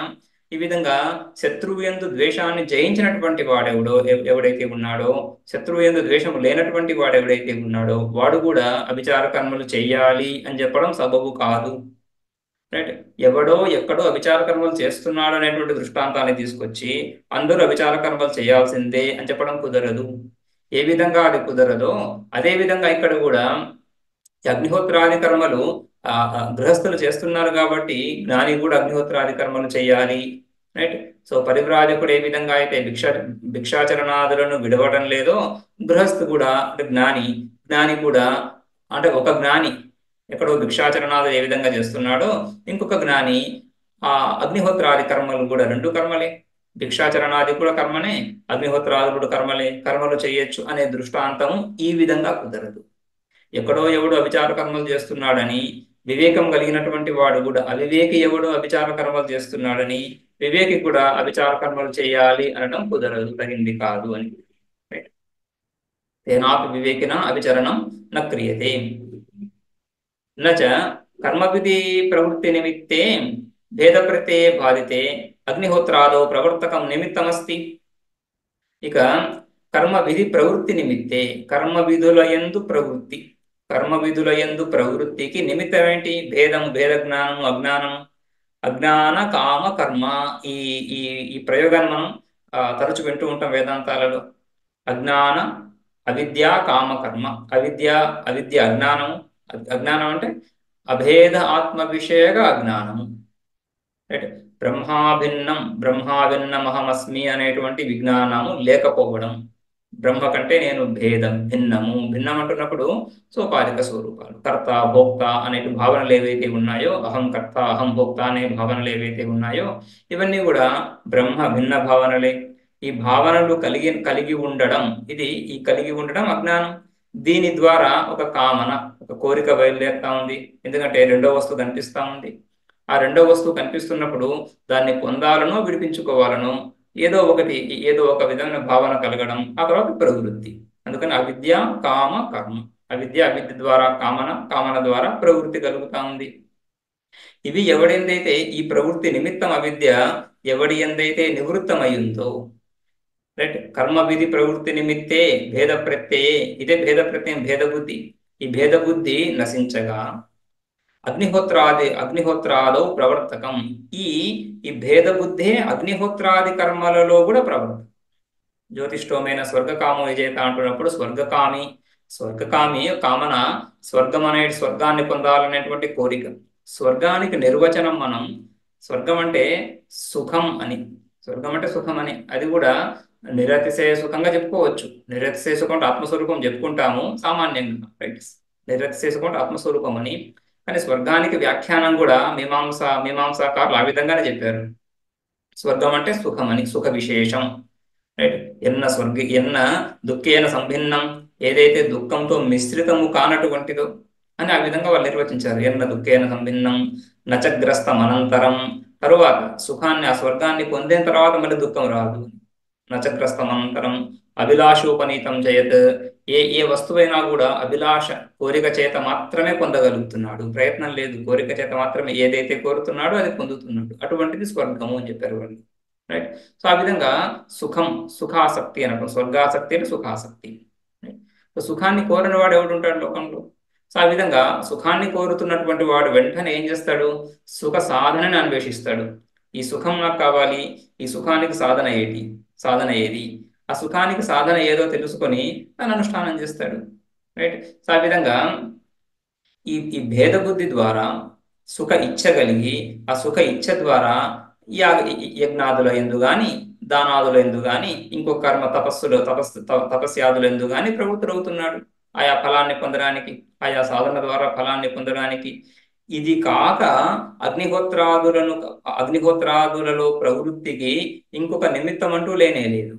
ఈ విధంగా శత్రువు యందు ద్వేషాన్ని జయించినటువంటి వాడెవడో ఎవడైతే ఉన్నాడో, శత్రువు యందు ద్వేషం లేనటువంటి వాడు ఎవడైతే ఉన్నాడో వాడు కూడా అభిచార కర్మలు చెయ్యాలి అని చెప్పడం సబబు కాదు. రైట్? ఎవడో ఎక్కడో అభిచార కర్మలు చేస్తున్నాడు అనేటువంటి దృష్టాంతాన్ని తీసుకొచ్చి అందరూ అభిచార కర్మలు చేయాల్సిందే అని చెప్పడం కుదరదు. ఏ విధంగా అది కుదరదో అదే విధంగా ఇక్కడ కూడా అగ్నిహోత్రాది కర్మలు గృహస్థులు చేస్తున్నారు కాబట్టి జ్ఞాని కూడా అగ్నిహోత్రాది కర్మలు చేయాలి. రైట్? సో పరివ్రాజకుడు ఏ విధంగా అయితే భిక్షాచరణాదులను విడవడం లేదో, గృహస్థు కూడా అంటే జ్ఞాని కూడా, అంటే ఒక జ్ఞాని ఎక్కడో భిక్షాచరణాలు ఏ విధంగా చేస్తున్నాడో ఇంకొక జ్ఞాని ఆ అగ్నిహోత్రాది కర్మలు కూడా, రెండు కర్మలే, భిక్షాచరణాది కూడా కర్మనే, అగ్నిహోత్రాది కూడా కర్మలు చేయొచ్చు అనే దృష్టాంతము ఈ విధంగా కుదరదు. ఎక్కడో ఎవడు అభిచార కర్మలు చేస్తున్నాడని వివేకం కలిగినటువంటి వాడు కూడా అవివేకి ఎవడు అభిచార కర్మలు చేస్తున్నాడని వివేకి కూడా అభిచార కర్మలు చేయాలి అనడం కుదరదు, తగింది కాదు అని. తేనాపి వివేకిన అభిచరణం న క్రియతే. నచ కర్మవిధి ప్రవృత్తి నిమిత్తే భేద ప్రత్యయ బాధితే అగ్నిహోత్రాదో ప్రవర్తకం నిమిత్తమస్తి. ఇక కర్మ విధి ప్రవృత్తి నిమిత్తే, కర్మ విధులయందు ప్రవృత్తికి నిమిత్తం ఏంటి? భేద జ్ఞానం, అజ్ఞాన కామ కర్మ. ఈ ఈ ఈ ప్రయోగాన్ని మనం తరచు వింటూ ఉంటాం వేదాంతాలలో. అజ్ఞాన అవిద్య కామ కర్మ. అవిద్య అజ్ఞానము, అజ్ఞానం అంటే అభేద ఆత్మ విషయక అజ్ఞానము. రైట్? బ్రహ్మాభిన్నమహమస్మి అనేటువంటి విజ్ఞానము లేకపోవడం. బ్రహ్మ కంటే నేను భిన్నం అంటున్నప్పుడు సోపాధిక స్వరూపాలు, కర్త భోక్త అనే భావనలు ఏవైతే ఉన్నాయో, అహం కర్త అహం భోక్త అనే భావనలు ఏవైతే ఉన్నాయో ఇవన్నీ కూడా బ్రహ్మ భిన్న భావనలే. ఈ భావనలు కలిగి ఉండడం, ఈ కలిగి ఉండడం అజ్ఞానం. దీని ద్వారా ఒక కామన, ఒక కోరిక బయలుదేరుతా ఉంది. ఎందుకంటే రెండో వస్తువు కనిపిస్తా ఉంది. ఆ రెండో వస్తువు కనిపిస్తున్నప్పుడు దాన్ని పొందాలనో విడిపించుకోవాలనో ఏదో ఒక విధమైన భావన కలగడం, ఆ తర్వాత ప్రవృత్తి. అందుకని అవిద్య కామ కర్మ. అవిద్య ద్వారా కామన ద్వారా ప్రవృత్తి కలుగుతా ఉంది. ఇవి ఎవడెందైతే ఈ ప్రవృత్తి నిమిత్తం అవిద్య ఎవడి ఎందైతే నివృత్తమయ్యిందో, రైట్, కర్మ విధి ప్రవృత్తి నిమిత్తే భేద ప్రత్యయే, ఇదే భేద ప్రత్యయం, భేద బుద్ధి. ఈ భేద బుద్ధి నశించగా అగ్నిహోత్రాదౌ ప్రవర్తకం. ఈ భేద బుద్ధే అగ్నిహోత్రాది కర్మలలో కూడా ప్రవర్తకం. జ్యోతిష్టోమైన స్వర్గకామో విజేత అంటున్నప్పుడు స్వర్గకామి కామన, స్వర్గాన్ని పొందాలనేటువంటి కోరిక. స్వర్గానికి నిర్వచనం మనం స్వర్గం అంటే సుఖం అని, అది కూడా నిరతిశయ సుఖంగా చెప్పుకోవచ్చు. నిరతిశయ సుఖం అంటే ఆత్మస్వరూపం చెప్పుకుంటాము సామాన్యంగా, రైట్? నిరతిశయ సుఖం అంటే ఆత్మస్వరూపం అని. కానీ స్వర్గానికి వ్యాఖ్యానం కూడా మీమాంసాకారులు ఆ విధంగానే చెప్పారు. స్వర్గం అంటే సుఖం అని, సుఖ విశేషం, రైట్? ఎన్న దుఃఖేన సంభిన్నం, ఏదైతే దుఃఖంతో మిశ్రితము కానటువంటిదో అని ఆ విధంగా వాళ్ళు నిర్వచించారు. ఎన్న దుఃఖేన సంభిన్నం నచగ్రస్తం అనంతరం. తరువాత సుఖాన్ని, ఆ స్వర్గాన్ని పొందిన తర్వాత మళ్ళీ దుఃఖం రాదు. నచగ్రస్తం అనంతరం అభిలాషోపనీతం జయత్. ఏ వస్తువైనా కూడా అభిలాష, కోరిక చేత మాత్రమే పొందగలుగుతున్నాడు, ప్రయత్నం లేదు. కోరిక చేత మాత్రమే ఏదైతే కోరుతున్నాడో అది పొందుతున్నాడు. అటువంటిది స్వర్గము అని చెప్పారు వాళ్ళు. రైట్. సో ఆ విధంగా సుఖాసక్తి అనడం, స్వర్గాసక్తి అంటే సుఖాసక్తి. రైట్. సో సుఖాన్ని కోరని వాడు ఎవడు ఉంటాడు లోకంలో? సో ఆ విధంగా సుఖాన్ని కోరుతున్నటువంటి వాడు వెంటనే ఏం చేస్తాడు? సుఖ సాధనని అన్వేషిస్తాడు. ఈ సుఖం నాకు కావాలి, ఈ సుఖానికి సాధన ఏది, ఆ సుఖానికి సాధన ఏదో తెలుసుకొని దాన్ని అనుష్ఠానం చేస్తాడు. రైట్. సో ఆ విధంగా ఈ భేద బుద్ధి ద్వారా సుఖ ఇచ్చ కలిగి, ఆ సుఖ ఇచ్చ ద్వారా యజ్ఞాదుల ఎందు గాని, దానాదుల ఎందు గాని, ఇంకో కర్మ తపస్యాదుల ఎందు గాని ప్రవృత్తులవుతున్నాడు. ఆయా ఫలాన్ని పొందడానికి, ఆయా సాధన ద్వారా ఫలాన్ని పొందడానికి. ఇది కాక అగ్నిహోత్రాదులలో ప్రవృత్తికి ఇంకొక నిమిత్తం అంటూ లేనే లేదు.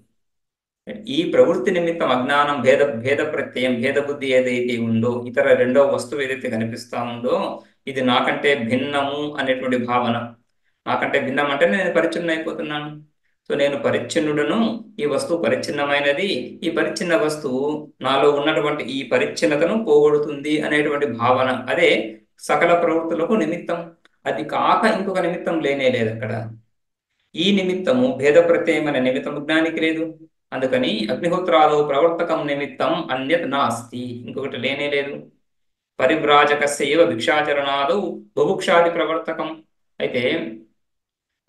ఈ ప్రవృత్తి నిమిత్తం అజ్ఞానం, భేద ప్రత్యయం, భేద బుద్ధి ఏదైతే ఉందో, ఇతర రెండో వస్తువు ఏదైతే కనిపిస్తా ఉందో, ఇది నాకంటే భిన్నము అనేటువంటి భావన. నాకంటే భిన్నం అంటే నేను పరిచ్ఛిన్నం అయిపోతున్నాను. సో నేను పరిచ్ఛిన్నుడను, ఈ వస్తువు పరిచ్ఛిన్నమైనది, ఈ పరిచ్ఛిన్న వస్తువు నాలో ఉన్నటువంటి ఈ పరిచ్ఛిన్నతను పోగొడుతుంది అనేటువంటి భావన, అదే సకల ప్రవృత్తులకు నిమిత్తం. అది కాక ఇంకొక నిమిత్తం లేనే లేదు అక్కడ. ఈ నిమిత్తము భేద ప్రత్యయం అనే నిమిత్తం జ్ఞానికి లేదు. అందుకని అగ్నిహోత్రాదో ప్రవర్తకం నిమిత్తం అన్యత్ నాస్తి, ఇంకొకటి లేనే లేదు. పరివ్రాజకస్యవ భిక్షాచరణాదు బుభుక్షాది ప్రవర్తకం. అయితే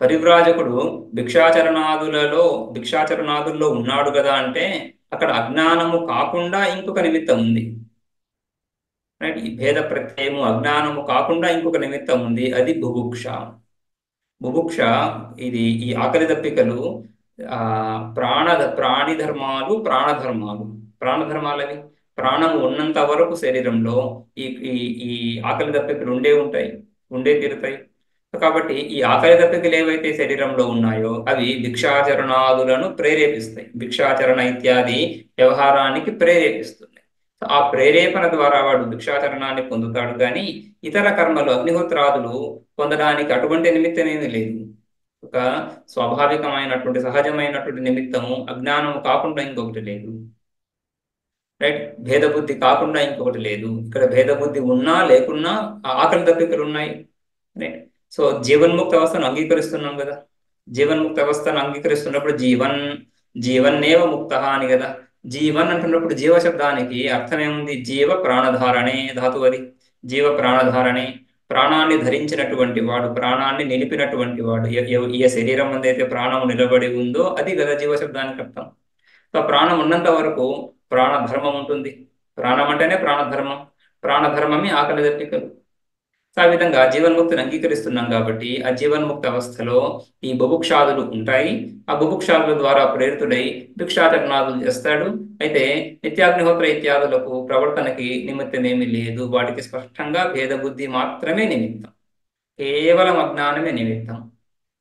పరివ్రాజకుడు భిక్షాచరణాదుల్లో ఉన్నాడు కదా అంటే అక్కడ అజ్ఞానము కాకుండా ఇంకొక నిమిత్తం ఉంది. రైట్. ఈ భేద ప్రత్యయము అజ్ఞానము కాకుండా ఇంకొక నిమిత్తం ఉంది, అది బుభుక్ష. బుభుక్ష ఇది ఈ ఆకలి దప్పికలు ప్రాణధర్మాలు అవి. ప్రాణము ఉన్నంత వరకు శరీరంలో ఈ ఈ ఈ ఆకలి దప్పికలు ఉండే తీరుతాయి. కాబట్టి ఈ ఆకలి దప్పికలు ఏవైతే శరీరంలో ఉన్నాయో అవి భిక్షాచరణాదులను ప్రేరేపిస్తాయి. భిక్షాచరణ ఇత్యాది వ్యవహారానికి ప్రేరేపిస్తుంది. ఆ ప్రేరేపణ ద్వారా వాడు భిక్షాచరణాన్ని పొందుతాడు, కానీ ఇతర కర్మలు అగ్నిహోత్రాదులు పొందడానికి అటువంటి నిమిత్తం ఏమీ లేదు. ఒక స్వాభావికమైనటువంటి సహజమైనటువంటి నిమిత్తము అజ్ఞానము కాకుండా ఇంకొకటి లేదు. రైట్. భేద బుద్ధి కాకుండా ఇంకొకటి లేదు. ఇక్కడ భేద బుద్ధి ఉన్నా లేకున్నా ఆకలి దప్పికలు ఉన్నాయి. రైట్. సో జీవన్ముక్త అవస్థను అంగీకరిస్తున్నాం కదా. జీవన్ముక్త అవస్థను అంగీకరిస్తున్నప్పుడు జీవన్నేవ ముక్త అని కదా. జీవన్ అంటున్నప్పుడు జీవ శబ్దానికి అర్థం ఏముంది? జీవ ప్రాణధారణే ధాతు. అది జీవ ప్రాణధారణే, ప్రాణాన్ని ధరించినటువంటి వాడు, ప్రాణాన్ని నిలిపినటువంటి వాడు. ఏ శరీరం అయితే ప్రాణం నిలబడి ఉందో అది కదా జీవ శబ్దానికి అర్థం. సో ప్రాణం ఉన్నంత వరకు ప్రాణధర్మం ఉంటుంది. ప్రాణం అంటేనే ప్రాణధర్మం. ప్రాణధర్మమే ఆకలి దప్పికలు. ఆ విధంగా జీవన్ముక్తిని అంగీకరిస్తున్నాం కాబట్టి ఆ జీవన్ముక్త అవస్థలో ఈ బుభుక్షాదులు ఉంటాయి. ఆ బుభుక్షాదుల ద్వారా ప్రేరితుడై భిక్షాచరణాదులు చేస్తాడు. అయితే నిత్యాగ్నిహోత్ర ఇత్యాదులకు ప్రవర్తనకి నిమిత్తం ఏమీ లేదు. వాటికి స్పష్టంగా భేద బుద్ధి మాత్రమే నిమిత్తం, కేవలం అజ్ఞానమే నిమిత్తం.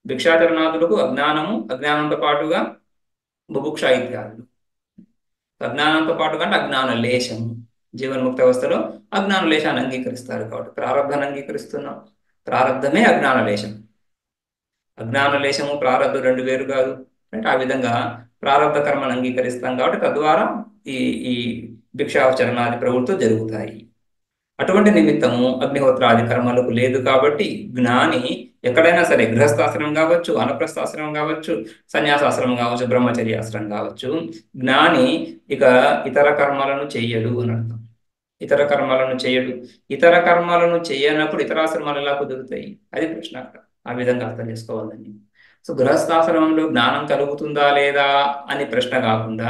భిక్షాచరణాదులకు అజ్ఞానంతో పాటుగా బుభుక్ష ఇత్యాదులు. అజ్ఞానంతో పాటుగా అంటే అజ్ఞాన లేశము. జీవన్ముక్త అవస్థలో అజ్ఞాన లేశాన్ని అంగీకరిస్తారు కాబట్టి ప్రారంధాన్ని అంగీకరిస్తున్నాం. ప్రారంధమే అజ్ఞాన లేశం. అజ్ఞాన లేశము ప్రారంధం రెండు వేరు కాదు. అంటే ఆ విధంగా ప్రారంధ కర్మను అంగీకరిస్తాం కాబట్టి తద్వారా ఈ భిక్షాచరణాది ప్రవృత్తులు జరుగుతాయి. అటువంటి నిమిత్తము అగ్నిహోత్రాది కర్మలకు లేదు కాబట్టి జ్ఞాని ఎక్కడైనా సరే, గృహస్థాశ్రమం కావచ్చు, వానప్రస్థాశ్రమం కావచ్చు, సన్యాసాశ్రమం కావచ్చు, బ్రహ్మచర్యాశ్రమం కావచ్చు, జ్ఞాని ఇక ఇతర కర్మలను చెయ్యడు అని అర్థం. ఇతర కర్మలను చేయడు. ఇతర కర్మలను చేయనప్పుడు ఇతరాశ్రమాలు ఎలా కుదురుతాయి? అది ప్రశ్న అక్కడ. ఆ విధంగా అర్థం చేసుకోవాలని. సో గృహస్థాశ్రమంలో జ్ఞానం కలుగుతుందా లేదా అని ప్రశ్న కాకుండా,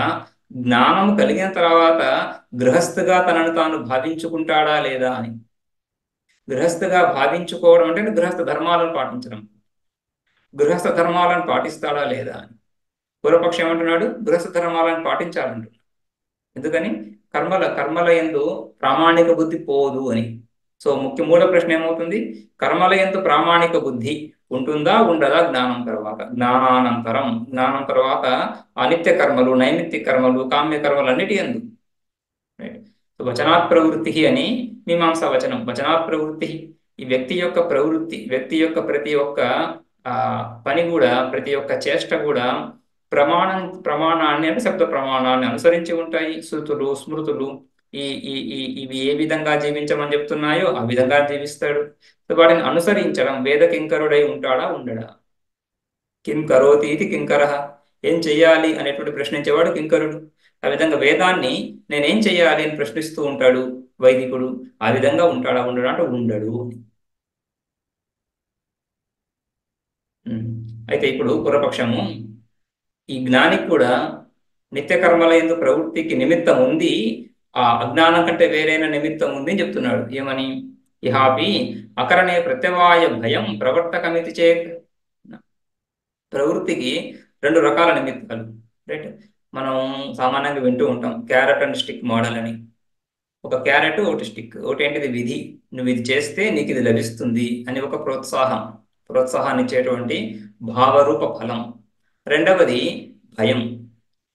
జ్ఞానం కలిగిన తర్వాత గృహస్థగా తనను తాను భావించుకుంటాడా లేదా అని. గృహస్థగా భావించుకోవడం అంటే గృహస్థ ధర్మాలను పాటించడం. గృహస్థ ధర్మాలను పాటిస్తాడా లేదా అని. పూర్వపక్షం ఏమంటున్నాడు? గృహస్థ ధర్మాలను పాటించాలంటున్నాడు. ఎందుకని? కర్మల యందు ప్రామాణిక బుద్ధి పోదు అని. సో మూల ప్రశ్న ఏమవుతుంది? కర్మల యందు ప్రామాణిక బుద్ధి ఉంటుందా ఉండదా జ్ఞానం తర్వాత అనిత్య కర్మలు, నైమిత్తిక కర్మలు, కామ్య కర్మలు అన్నిటి యందు. వచనాత్ ప్రవృత్తి అని మీమాంసా వచనం. వచనాత్ ప్రవృత్తి, ఈ వ్యక్తి యొక్క ప్రవృత్తి, వ్యక్తి యొక్క ప్రతి ఒక్క పని కూడా, ప్రతి ఒక్క చేష్ట కూడా ప్రమాణాన్ని అంటే శబ్ద ప్రమాణాన్ని అనుసరించి ఉంటాయి. శృతులు, స్మృతులు ఇవి ఏ విధంగా జీవించమని చెప్తున్నాయో ఆ విధంగా జీవిస్తాడు. వాటిని అనుసరించడం, వేద కింకరుడై ఉంటాడా ఉండడా? కిం కరోతి ఇది కింకరః, ఏం చెయ్యాలి అనేటువంటి ప్రశ్నించేవాడు కింకరుడు. ఆ విధంగా వేదాన్ని నేనేం చెయ్యాలి అని ప్రశ్నిస్తూ ఉంటాడు వైదికుడు. ఆ విధంగా ఉంటాడా? ఉండడు అంటే ఉండడు. అయితే ఇప్పుడు పూర్వపక్షము, ఈ జ్ఞానికి కూడా నిత్యకర్మల యందు ప్రవృత్తికి నిమిత్తం ఉంది, ఆ అజ్ఞానం కంటే వేరైన నిమిత్తం ఉంది అని చెప్తున్నాడు. ఏమని? ఇహాపి అకరణే ప్రత్యవాయ భయం ప్రవర్తకమితి చేత్. ప్రవృత్తికి రెండు రకాల నిమిత్తాలు, రైట్? మనం సామాన్యంగా వింటూ ఉంటాం క్యారెట్ అండ్ స్టిక్ మోడల్ అని. ఒక క్యారెట్, ఒకటి స్టిక్. ఒకటి ఏంటిది? విధి. నువ్వు ఇది చేస్తే నీకు ఇది లభిస్తుంది అని ఒక ప్రోత్సాహాన్ని ఇచ్చేటువంటి భావరూప ఫలం. రెండవది భయం.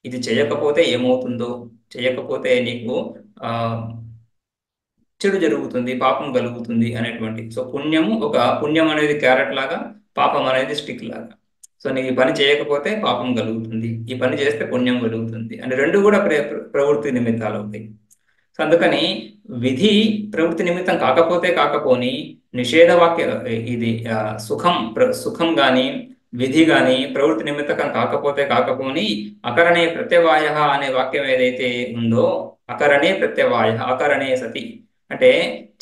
ఇది చేయకపోతే ఏమవుతుందో, చేయకపోతే నీకు ఆ చెడు జరుగుతుంది, పాపం కలుగుతుంది అనేటువంటి. సో పుణ్యం అనేది క్యారెట్ లాగా, పాపం అనేది స్టిక్ లాగా. సో నీకు ఈ పని చేయకపోతే పాపం కలుగుతుంది, ఈ పని చేస్తే పుణ్యం కలుగుతుంది అని రెండు కూడా ప్రవృత్తి నిమిత్తాలు అవుతాయి. సో అందుకని విధి ప్రవృత్తి నిమిత్తం కాకపోతే కాకపోని, నిషేధవాక్య ఇది సుఖం గాని విధి గాని ప్రవృత్తి నిమిత్తకం కాకపోతే కాకపోని, అకరణే ప్రత్యవాయ అనే వాక్యం ఏదైతే ఉందో, అకరణే ప్రత్యవాయ అకరణే సతి అంటే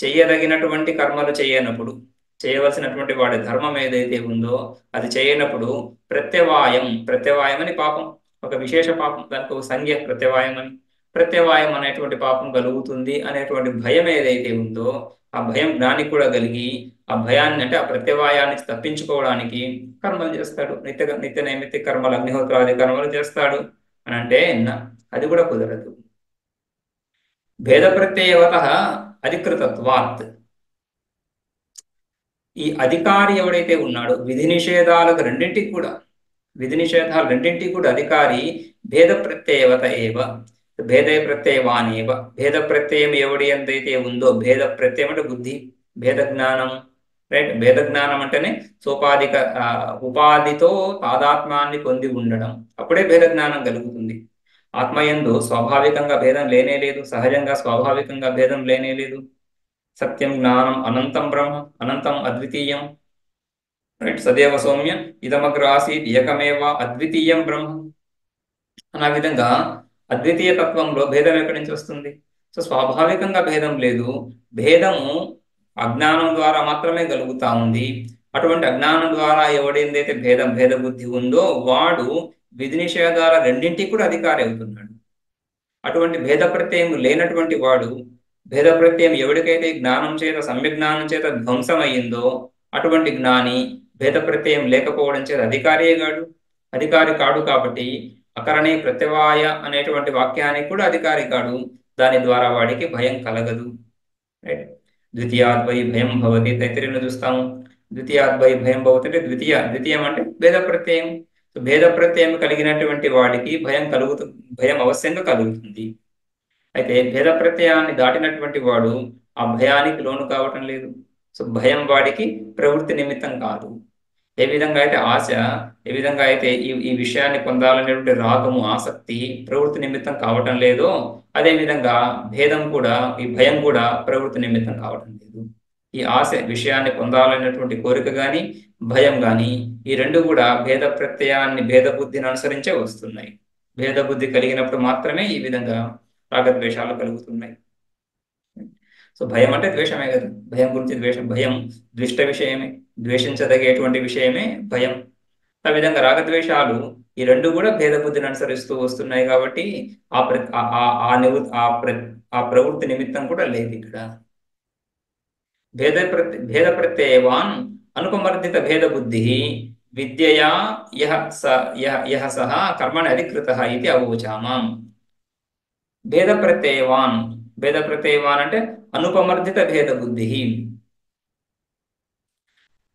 చెయ్యదగినటువంటి కర్మలు చేయనప్పుడు, చేయవలసినటువంటి వాడి ధర్మం ఏదైతే ఉందో అది చేయనప్పుడు, ప్రత్యవాయం అని పాపం, ఒక విశేష పాపం, దానికి ఒక సంజ్ఞ ప్రత్యవాయం అని. ప్రత్యవాయం అనేటువంటి పాపం కలుగుతుంది అనేటువంటి భయం ఏదైతే ఉందో, ఆ భయం జ్ఞానికి కూడా కలిగి, ఆ భయాన్ని అంటే ఆ ప్రత్యవాయాన్ని తప్పించుకోవడానికి కర్మలు చేస్తాడు. నిత్య నైమిత్తిక కర్మలు, అగ్నిహోత్రాది కర్మలు చేస్తాడు అని అంటే అది కూడా కుదరదు. భేద ప్రత్యయవత అధికృతత్వాత్. ఈ అధికారి ఎవడైతే ఉన్నాడో విధి నిషేధాలకు రెండింటికి కూడా అధికారి భేద ప్రత్యయవత ఏవ, భేద ప్రత్యయవానేవ. భేద ప్రత్యయం ఎవడి ఎంతైతే ఉందో, భేద ప్రత్యయం అంటే బుద్ధి, భేద జ్ఞానం, రైట్? భేద జ్ఞానం అంటేనే సోపాధిక ఉపాధితో తాదాత్మ్యాన్ని పొంది ఉండడం, అప్పుడే భేద జ్ఞానం కలుగుతుంది. ఆత్మయందు స్వాభావికంగా భేదం లేనే లేదు, సహజంగా స్వాభావికంగా భేదం లేనే లేదు. సత్యం జ్ఞానం అనంతం బ్రహ్మ, అనంతం అద్వితీయం, రైట్? సదేవ సౌమ్య ఇదమగ్ర ఆసీత్ ఏకమేవ అద్వితీయం బ్రహ్మ. ఆ విధంగా అద్వితీయ తత్వంలో భేదం ఎక్కడి నుంచి వస్తుంది? సో స్వాభావికంగా భేదం లేదు, భేదము అజ్ఞానం ద్వారా మాత్రమే కలుగుతా ఉంది. అటువంటి అజ్ఞానం ద్వారా ఎవడేందైతే భేద బుద్ధి ఉందో వాడు విధి నిషేధాల రెండింటికి కూడా అధికారి అవుతున్నాడు. అటువంటి భేద ప్రత్యయం లేనటువంటి వాడు, భేద ప్రత్యయం ఎవరికైతే జ్ఞానం చేత, సమ్యక్ జ్ఞానం చేత ధ్వంసమయ్యిందో అటువంటి జ్ఞాని భేద ప్రత్యయం లేకపోవడం చేత అధికారి కాడు. కాబట్టి అకరణే ప్రత్యవాయ అనేటువంటి వాక్యానికి కూడా అధికారి కాడు. దాని ద్వారా వాడికి భయం కలగదు, రైట్? ద్వితీయాద్వై భయం భవతి, తైత్తిరీయంలో చూస్తాము. ద్వితీయాద్వై భయం భవతి అంటే ద్వితీయం అంటే భేద ప్రత్యయం. భేద ప్రత్యయం కలిగినటువంటి వాడికి భయం అవశ్యంగా కలుగుతుంది. అయితే భేద ప్రత్యయాన్ని దాటినటువంటి వాడు ఆ భయానికి లోను కావటం లేదు. సో భయం వాడికి ప్రవృత్తి నిమిత్తం కాదు. ఏ విధంగా అయితే ఆశ, ఏ విధంగా అయితే ఈ విషయాన్ని పొందాలనేటువంటి రాగము, ఆసక్తి ప్రవృత్తి నిమిత్తం కావటం లేదో, అదే విధంగా ఈ భయం కూడా ప్రవృత్తి నిమిత్తం కావటం లేదు. ఈ ఆశ, విషయాన్ని పొందాలనేటువంటి కోరిక గాని, భయం గాని, ఈ రెండు కూడా భేద ప్రత్యయాన్ని, భేద బుద్ధిని అనుసరించే వస్తున్నాయి. భేద బుద్ధి కలిగినప్పుడు మాత్రమే ఈ విధంగా రాగద్వేషాలు కలుగుతున్నాయి. సో భయం అంటే ద్వేషమే కదా. భయం గురించి భయం ద్విష్ట విషయమే, ద్వేషించదగేటువంటి విషయమే భయం. ఆ విధంగా రాగద్వేషాలు ఈ రెండు కూడా భేద బుద్ధిని అనుసరిస్తూ వస్తున్నాయి. కాబట్టి ఆ ప్రవృత్తి నిమిత్తం కూడా లేదు ఇక్కడ. భేద ప్రత్యయవాన్ అనుపమర్దిత భేద బుద్ధి విద్యయా యహ సహ కర్మణి అధికృతః ఇది అవోచామాం. భేద ప్రత్యయవాన్ అంటే అనుపమర్దిత భేద బుద్ధి.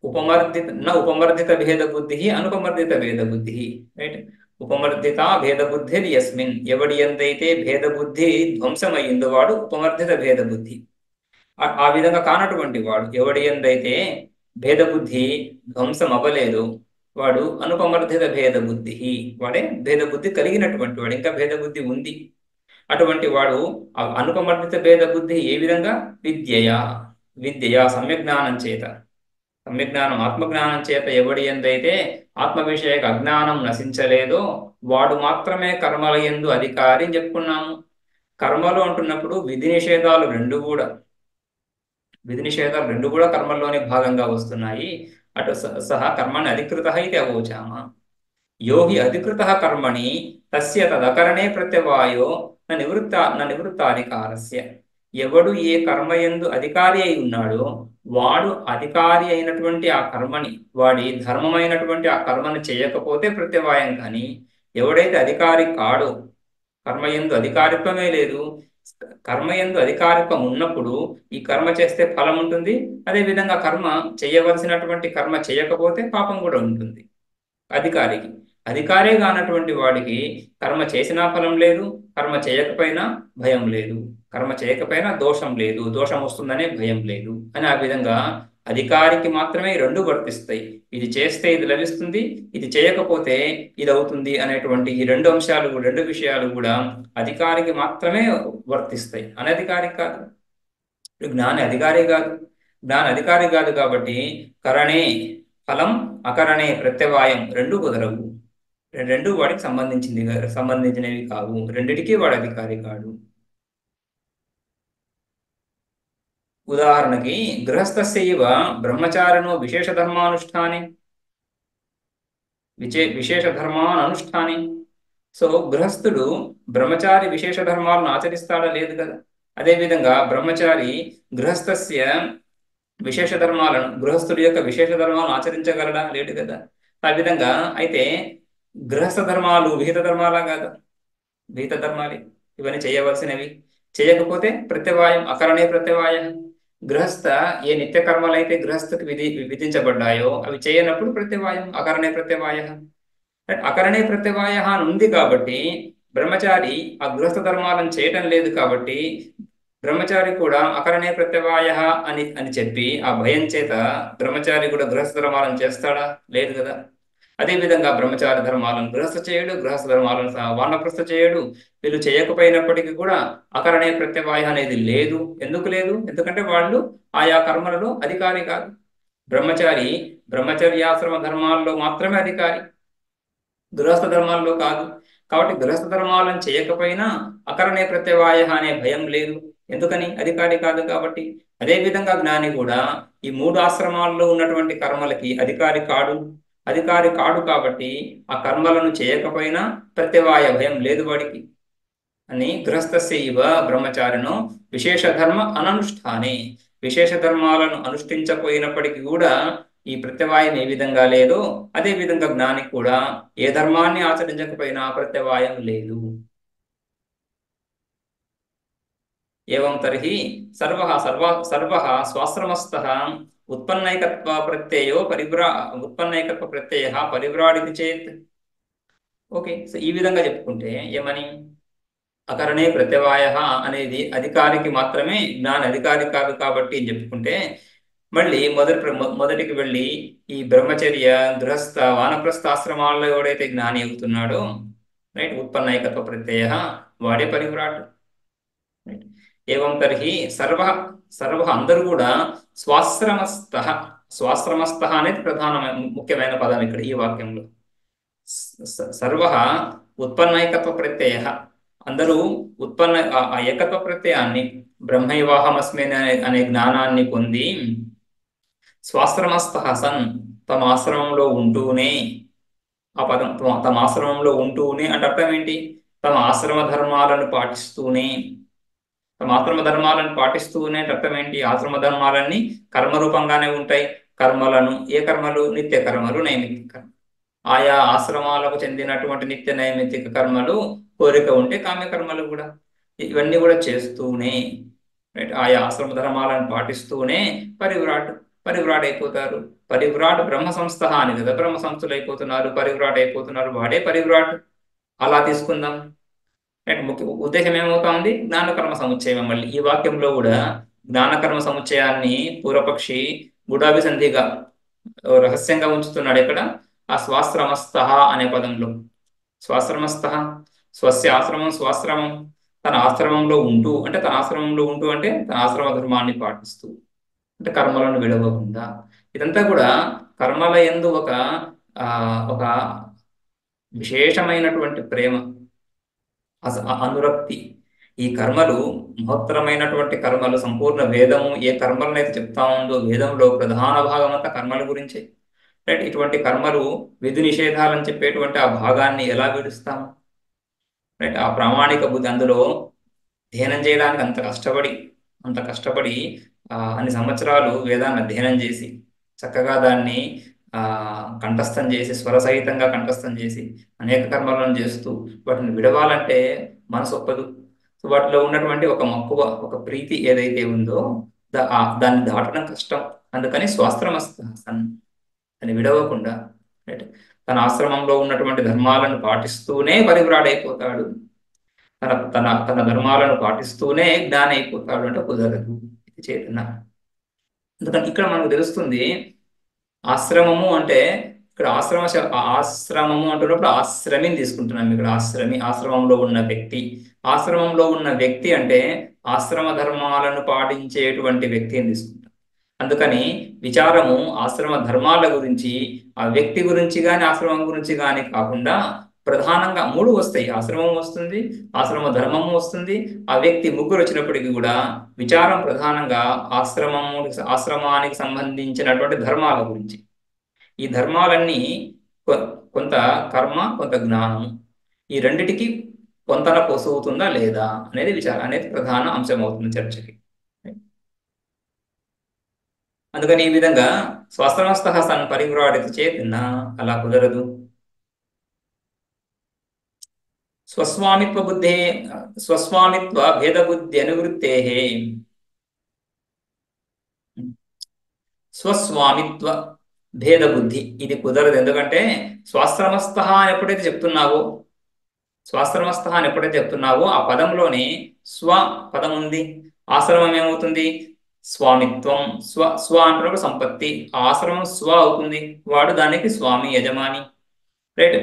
ఉపమర్దిత భేద బుద్ధి, అనుపమర్దిత భేద బుద్ధి, రైట్? ఉపమర్దిత భేద బుద్ధి యస్మిన్, ఎవడి ఎందైతే భేద బుద్ధి ధ్వంసమయ్యిందో వాడు ఉపమర్దిత భేద బుద్ధి. ఆ విధంగా కానటువంటి వాడు, ఎవడి ఎందైతే భేద బుద్ధి ధ్వంసం అవ్వలేదు వాడు అనుపమర్దిత భేద బుద్ధి, వాడే భేద బుద్ధి కలిగినటువంటి వాడు, ఇంకా భేద బుద్ధి ఉంది. అటువంటి వాడు అనుపమర్దిత భేద బుద్ధి ఏ విధంగా? విద్యయా సమ్యక్ జ్ఞానం చేత, సమ్యజ్ఞానం ఆత్మజ్ఞానం చేత ఎవడి ఎందైతే ఆత్మ విషయక అజ్ఞానం నశించలేదో వాడు మాత్రమే కర్మల యందు అధికారి అని చెప్పుకున్నాము. కర్మలు అంటున్నప్పుడు విధి నిషేధాలు రెండు కూడా కర్మల్లోనే భాగంగా వస్తున్నాయి. అటు సహా కర్మని అధికృత ఇది అవోచామ. యోగి అధికృత కర్మణి తస్య తదకరణే ప్రత్యవాయో నివృత్తాధికారస్య. ఎవడు ఏ కర్మయందు అధికారి అయి ఉన్నాడో వాడు అధికారి అయినటువంటి ఆ కర్మని, వాడి ధర్మమైనటువంటి ఆ కర్మని చేయకపోతే ప్రత్యవాయం. కానీ ఎవడైతే అధికారి కాడో, కర్మయందు అధికారిత్వమే లేదు, కర్మయందు అధికారిత్వం ఉన్నప్పుడు ఈ కర్మ చేస్తే ఫలం ఉంటుంది, అదేవిధంగా కర్మ చేయవలసినటువంటి కర్మ చేయకపోతే పాపం కూడా ఉంటుంది. అధికారికి అధికారే కానటువంటి వాడికి కర్మ చేసినా ఫలం లేదు, కర్మ చేయకపోయినా భయం లేదు, కర్మ చేయకపోయినా దోషం లేదు, దోషం వస్తుందనే భయం లేదు అని. ఆ విధంగా అధికారికి మాత్రమే ఈ రెండు వర్తిస్తాయి. ఇది చేస్తే ఇది లభిస్తుంది, ఇది చేయకపోతే ఇది అవుతుంది అనేటువంటి ఈ రెండు విషయాలు కూడా అధికారికి మాత్రమే వర్తిస్తాయి, అనధికారికి కాదు. జ్ఞాని అధికారి కాదు, జ్ఞాని అధికారి కాదు కాబట్టి కరణే ఫలం, అకరణే ప్రత్యవాయం రెండు కుదరవు. రెండు వాడికి సంబంధించినవి కావు. రెండిటికి వాడు అధికారి కాడు. ఉదాహరణకి గృహస్థస్యైవ బ్రహ్మచారిణో విశేష ధర్మానుష్ఠానే అనుష్ఠాని. సో గృహస్థుడు బ్రహ్మచారి విశేష ధర్మాలను ఆచరిస్తాడా? లేదు కదా. అదేవిధంగా బ్రహ్మచారి గృహస్థస్య విశేష ధర్మాలను, గృహస్థుడి యొక్క విశేష ధర్మాలను ఆచరించగలడా? లేడు కదా. ఆ విధంగా అయితే గృహస్థ ధర్మాలు విహిత ధర్మాలా కాదా? విహిత ధర్మాలే, ఇవన్నీ చేయవలసినవి. చేయకపోతే ప్రత్యవాయం, అకరణే ప్రత్యవాయ. గృహస్థ ఏ నిత్య కర్మలు అయితే గృహస్థకి విధించబడ్డాయో అవి చేయనప్పుడు ప్రత్యవాయం, అకరణే ప్రత్యవాయ. అకరణే ప్రత్యవాయ అని ఉంది కాబట్టి బ్రహ్మచారి ఆ గృహస్థ ధర్మాలను చేయటం లేదు కాబట్టి బ్రహ్మచారి కూడా అకరణే ప్రత్యవాయ అని చెప్పి ఆ భయం చేత బ్రహ్మచారి కూడా గృహస్థ ధర్మాలను చేస్తాడా? లేదు కదా. అదేవిధంగా బ్రహ్మచారి ధర్మాలను గృహస్థ చేయడు, గృహస్థ ధర్మాలను వానప్రస్థ చేయడు. వీళ్ళు చేయకపోయినప్పటికీ కూడా అకరణే ప్రత్యవాయ అనేది లేదు. ఎందుకు లేదు? ఎందుకంటే వాళ్ళు ఆయా కర్మలలో అధికారి కాదు. బ్రహ్మచారి బ్రహ్మచర్యాశ్రమ ధర్మాల్లో మాత్రమే అధికారి, గృహస్థ ధర్మాల్లో కాదు. కాబట్టి గృహస్థ ధర్మాలను చేయకపోయినా అకరణే ప్రత్యవాయ అనే భయం లేదు. ఎందుకని? అధికారి కాదు కాబట్టి. అదేవిధంగా జ్ఞాని కూడా ఈ మూడు ఆశ్రమాల్లో ఉన్నటువంటి కర్మలకి అధికారి కాడు కాబట్టి ఆ కర్మలను చేయకపోయినా ప్రత్యవాయ భయం లేదు వాడికి అని. గృహస్థస్యైవ బ్రహ్మచారిణో విశేష ధర్మ అననుష్ఠానే. విశేష ధర్మాలను అనుష్ఠించపోయినప్పటికీ కూడా ఈ ప్రత్యవాయం ఏ విధంగా లేదో అదే విధంగా జ్ఞాని కూడా ఏ ధర్మాన్ని ఆచరించకపోయినా ప్రత్యవాయం లేదు. ఏవం తర్హి సర్వః స్వాశ్రమస్థః ఉత్పన్నైకత్వ ప్రత్యయః పరివ్రాడితి చేత్. ఓకే, సో ఈ విధంగా చెప్పుకుంటే ఏమని, అకరణే ప్రత్యవాయ అనేది అధికారికి మాత్రమే, జ్ఞాని అధికారి కాదు కాబట్టి అని చెప్పుకుంటే, మళ్ళీ మొదటికి వెళ్ళి ఈ బ్రహ్మచర్య గృహస్థ వానప్రస్థాశ్రమాల్లో ఎవడైతే జ్ఞాని అవుతున్నాడో, రైట్, ఉత్పన్నైకత్వ ప్రత్యయ వాడే పరివ్రాట్. రైట్. ఏవం తర్హి సర్వ అందరూ కూడా స్వాశ్రమస్థ అనేది ముఖ్యమైన పదం ఇక్కడ ఈ వాక్యంలో. సర్వ ఉత్పన్నైకత్వ ప్రత్యయ, అందరూ ఆ ఏకత్వ ప్రత్యయాన్ని బ్రహ్మైవాహమస్మి అనే జ్ఞానాన్ని పొంది స్వాశ్రమస్థ సన్, తమ ఆశ్రమంలో ఉంటూనే, ఆ పదం తమ ఆశ్రమంలో ఉంటూనే అంటే అర్థం ఏంటి? తమ ఆశ్రమ ధర్మాలను పాటిస్తూనే అంటే అర్థం ఏంటి? ఆశ్రమ ధర్మాలన్నీ కర్మరూపంగానే ఉంటాయి. ఏ కర్మలు? నిత్య కర్మలు, నైమిత్తిక కర్మ. ఆయా ఆశ్రమాలకు చెందినటువంటి నిత్య నైమిత్తిక కర్మలు, కోరిక ఉంటే కామ్యకర్మలు కూడా, ఇవన్నీ కూడా చేస్తూనే, రైట్, ఆయా ఆశ్రమ ధర్మాలను పాటిస్తూనే పరివ్రాట్ అయిపోతారు. పరివ్రాట్ బ్రహ్మ సంస్థ అని కదా, బ్రహ్మ సంస్థలు అయిపోతున్నారు, పరివ్రాట్ అయిపోతున్నారు, వాడే పరివ్రాట్. అలా తీసుకుందాం. రైట్. ఉద్దేశం ఏమవుతా ఉంది? జ్ఞానకర్మ సముచ్చయం. మళ్ళీ ఈ వాక్యంలో కూడా జ్ఞానకర్మ సముచ్చయాన్ని పూర్వపక్షి గుడాభిసంధిగా రహస్యంగా ఉంచుతున్నాడు. ఇక్కడ ఆ స్వాశ్రమస్థ అనే పదంలో స్వాశ్రమస్థ, స్వస్య ఆశ్రమం స్వాశ్రమం, తన ఆశ్రమంలో ఉంటూ అంటే తన ఆశ్రమ ధర్మాన్ని పాటిస్తూ, అంటే కర్మలను విడవకుండా. ఇదంతా కూడా కర్మల యందు ఒక విశేషమైనటువంటి ప్రేమ, అనురక్తి. ఈ కర్మలు మహత్తరమైనటువంటి కర్మలు, సంపూర్ణ వేదము ఏ కర్మలనైతే చెప్తా ఉందో వేదంలో ప్రధాన భాగం అంతా కర్మల గురించే. రైట్, ఇటువంటి కర్మలు విధి నిషేధాలని చెప్పేటువంటి ఆ భాగాన్ని ఎలా విడుస్తాము? రైట్, ఆ ప్రామాణిక బుద్ధి అందులో అధ్యయనం చేయడానికి అంత కష్టపడి అన్ని సంవత్సరాలు వేదాన్ని అధ్యయనం చేసి చక్కగా దాన్ని కంఠస్థం చేసి స్వరసహితంగా కంఠస్థం చేసి అనేక కర్మలను చేస్తూ వాటిని విడవాలంటే మనసు ఒప్పదు. సో వాటిలో ఉన్నటువంటి ఒక మక్కువ, ఒక ప్రీతి ఏదైతే ఉందో దాన్ని దాటడం కష్టం. అందుకని స్వాశ్రమస్థాసన్ అని విడవకుండా, రైట్, తన ఆశ్రమంలో ఉన్నటువంటి ధర్మాలను పాటిస్తూనే పరివ్రాడైపోతాడు. తన తన తన ధర్మాలను పాటిస్తూనే జ్ఞాని అయిపోతాడు అంటే కుదరదు. ఇది చేతన. అందుకని ఇక్కడ మనకు తెలుస్తుంది ఆశ్రమము అంటే, ఇక్కడ ఆశ్రమము అంటున్నప్పుడు ఆశ్రమిని తీసుకుంటున్నాం. ఇక్కడ ఆశ్రమంలో ఉన్న వ్యక్తి. ఆశ్రమంలో ఉన్న వ్యక్తి అంటే ఆశ్రమ ధర్మాలను పాటించేటువంటి వ్యక్తిని తీసుకుంటాం. అందుకని విచారము ఆశ్రమ ధర్మాల గురించి, ఆ వ్యక్తి గురించి కానీ ఆశ్రమం గురించి కానీ కాకుండా ప్రధానంగా మూడు వస్తాయి. ఆశ్రమం వస్తుంది, ఆశ్రమ ధర్మము వస్తుంది, ఆ వ్యక్తి, ముగ్గురు వచ్చినప్పటికీ కూడా విచారం ప్రధానంగా ఆశ్రమానికి సంబంధించినటువంటి ధర్మాల గురించి. ఈ ధర్మాలన్నీ కొంత కర్మ, కొంత జ్ఞానము, ఈ రెండిటికి పొంతన పోసవుతుందా లేదా అనేది విచారం అనేది ప్రధాన అంశం అవుతుంది చర్చకి. అందుకని ఈ విధంగా స్వస్థమస్థ సన్ పరివ్రాడిత చేతిన అలా కుదరదు. స్వస్వామిత్వ భేద బుద్ధి అనువృత్తే, స్వస్వామిత్వ భేద బుద్ధి ఇది కుదరదు. ఎందుకంటే స్వాశ్రమస్థ అని ఎప్పుడైతే చెప్తున్నావో ఆ పదంలోనే స్వ పదం ఉంది. ఆశ్రమం ఏమవుతుంది? స్వామిత్వం. స్వ అంటున్నప్పుడు సంపత్తి, ఆశ్రమం స్వ అవుతుంది. వాడు దానికి స్వామి, యజమాని. రైట్,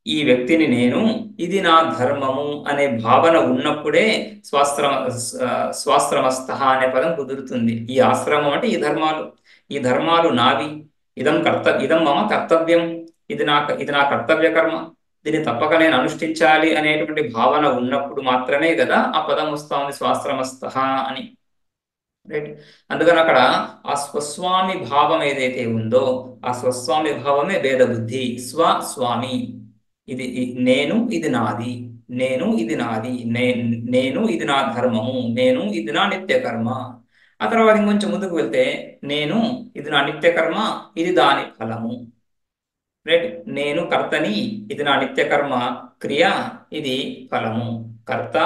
ఈ వ్యక్తిని నేను, ఇది నా ధర్మము అనే భావన ఉన్నప్పుడే స్వాశ్రమస్థ అనే పదం కుదురుతుంది. ఈ ఆశ్రమం అంటే ఈ ధర్మాలు నావి, ఇదం మమ కర్తవ్యం, ఇది నా కర్తవ్య కర్మ, దీన్ని తప్పక నేను అనుష్ఠించాలి అనేటువంటి భావన ఉన్నప్పుడు మాత్రమే కదా ఆ పదం వస్తా ఉంది స్వాశ్రమస్థ అని. రైట్, అందుకని అక్కడ ఆ స్వస్వామి భావం ఏదైతే ఉందో ఆ స్వస్వామి భావమే భేద బుద్ధి. స్వామి, ఇది నేను, ఇది నాది, నేను ఇది నాది, నేను ఇది నా ధర్మము, నేను ఇది నా నిత్య కర్మ. ఆ తర్వాత ఇంకొంచెం ముందుకు వెళ్తే నేను ఇది నా నిత్య కర్మ, ఇది దాని ఫలము. రైట్, నేను కర్తని, ఇది నా నిత్య కర్మ క్రియ, ఇది ఫలము. కర్త,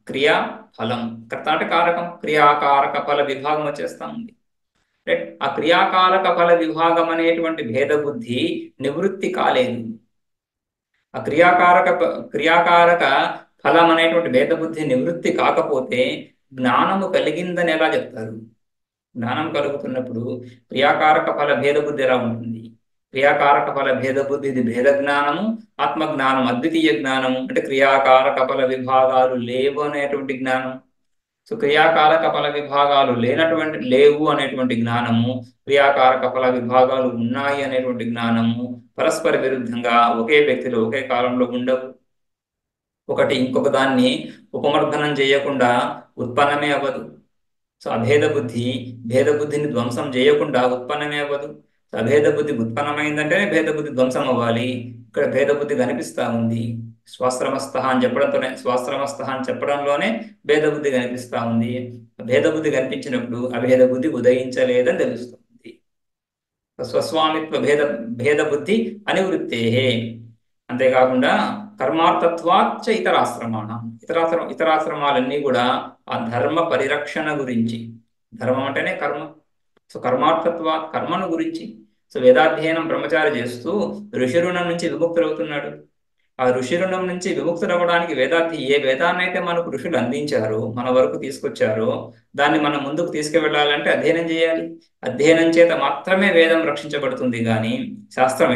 క్రియ, ఫలం. కర్త అంటే కారకం, క్రియాకారక ఫల విభాగం వచ్చేస్తా ఉంది. రైట్, ఆ క్రియాకారక ఫల విభాగం అనేటువంటి భేద బుద్ధి నివృత్తి కాలేదు. ఆ క్రియాకారక ఫలం అనేటువంటి భేద బుద్ధి నివృత్తి కాకపోతే జ్ఞానము కలిగిందని ఎలా చెప్తారు? జ్ఞానం కలుగుతున్నప్పుడు క్రియాకారక ఫల భేద బుద్ధి ఎలా ఉంటుంది? క్రియాకారక ఫల భేద బుద్ధి ఇది భేద జ్ఞానము, ఆత్మజ్ఞానం అద్వితీయ జ్ఞానము. అంటే క్రియాకారక ఫల విభాగాలు లేవు అనేటువంటి జ్ఞానం. సో క్రియాకారక ఫల విభాగాలు లేవు అనేటువంటి జ్ఞానము, క్రియాకారక ఫల విభాగాలు ఉన్నాయి అనేటువంటి జ్ఞానము పరస్పర విరుద్ధంగా ఒకే వ్యక్తిలో ఒకే కాలంలో ఉండవు. ఒకటి ఇంకొక దాన్ని ఉపమర్దనం చేయకుండా ఉత్పన్నమే అవ్వదు. సో భేద బుద్ధిని ధ్వంసం చేయకుండా ఉత్పన్నమే అవ్వదు. అభేద బుద్ధి ఉత్పన్నమైందంటేనే భేద బుద్ధి ధ్వంసం అవ్వాలి. ఇక్కడ భేద బుద్ధి కనిపిస్తా ఉంది. స్వాశ్రమస్థ అని చెప్పడంలోనే భేద బుద్ధి కనిపిస్తా ఉంది. భేద బుద్ధి కనిపించినప్పుడు అభేద బుద్ధి ఉదయించలేదని తెలుస్తుంది. స్వస్వామిత్వ భేద బుద్ధి అనివృత్తే. అంతేకాకుండా కర్మార్థత్వాచ్చ ఇతరాశ్రమాలన్నీ కూడా ఆ ధర్మ పరిరక్షణ గురించి. ధర్మం అంటేనే కర్మ. సో కర్మార్థత్వ కర్మను గురించి. సో వేదాధ్యయనం బ్రహ్మచారి చేస్తూ ఋషి రుణం నుంచి విముక్తులవుతున్నాడు. ఆ ఋషి రుణం నుంచి విముక్తులవ్వడానికి ఏ వేదాన్ని అయితే మనకు ఋషులు అందించారో, మన వరకు తీసుకొచ్చారో, దాన్ని మనం ముందుకు తీసుకువెళ్ళాలంటే అధ్యయనం చేయాలి. అధ్యయనం చేత మాత్రమే వేదం రక్షించబడుతుంది. కానీ శాస్త్రం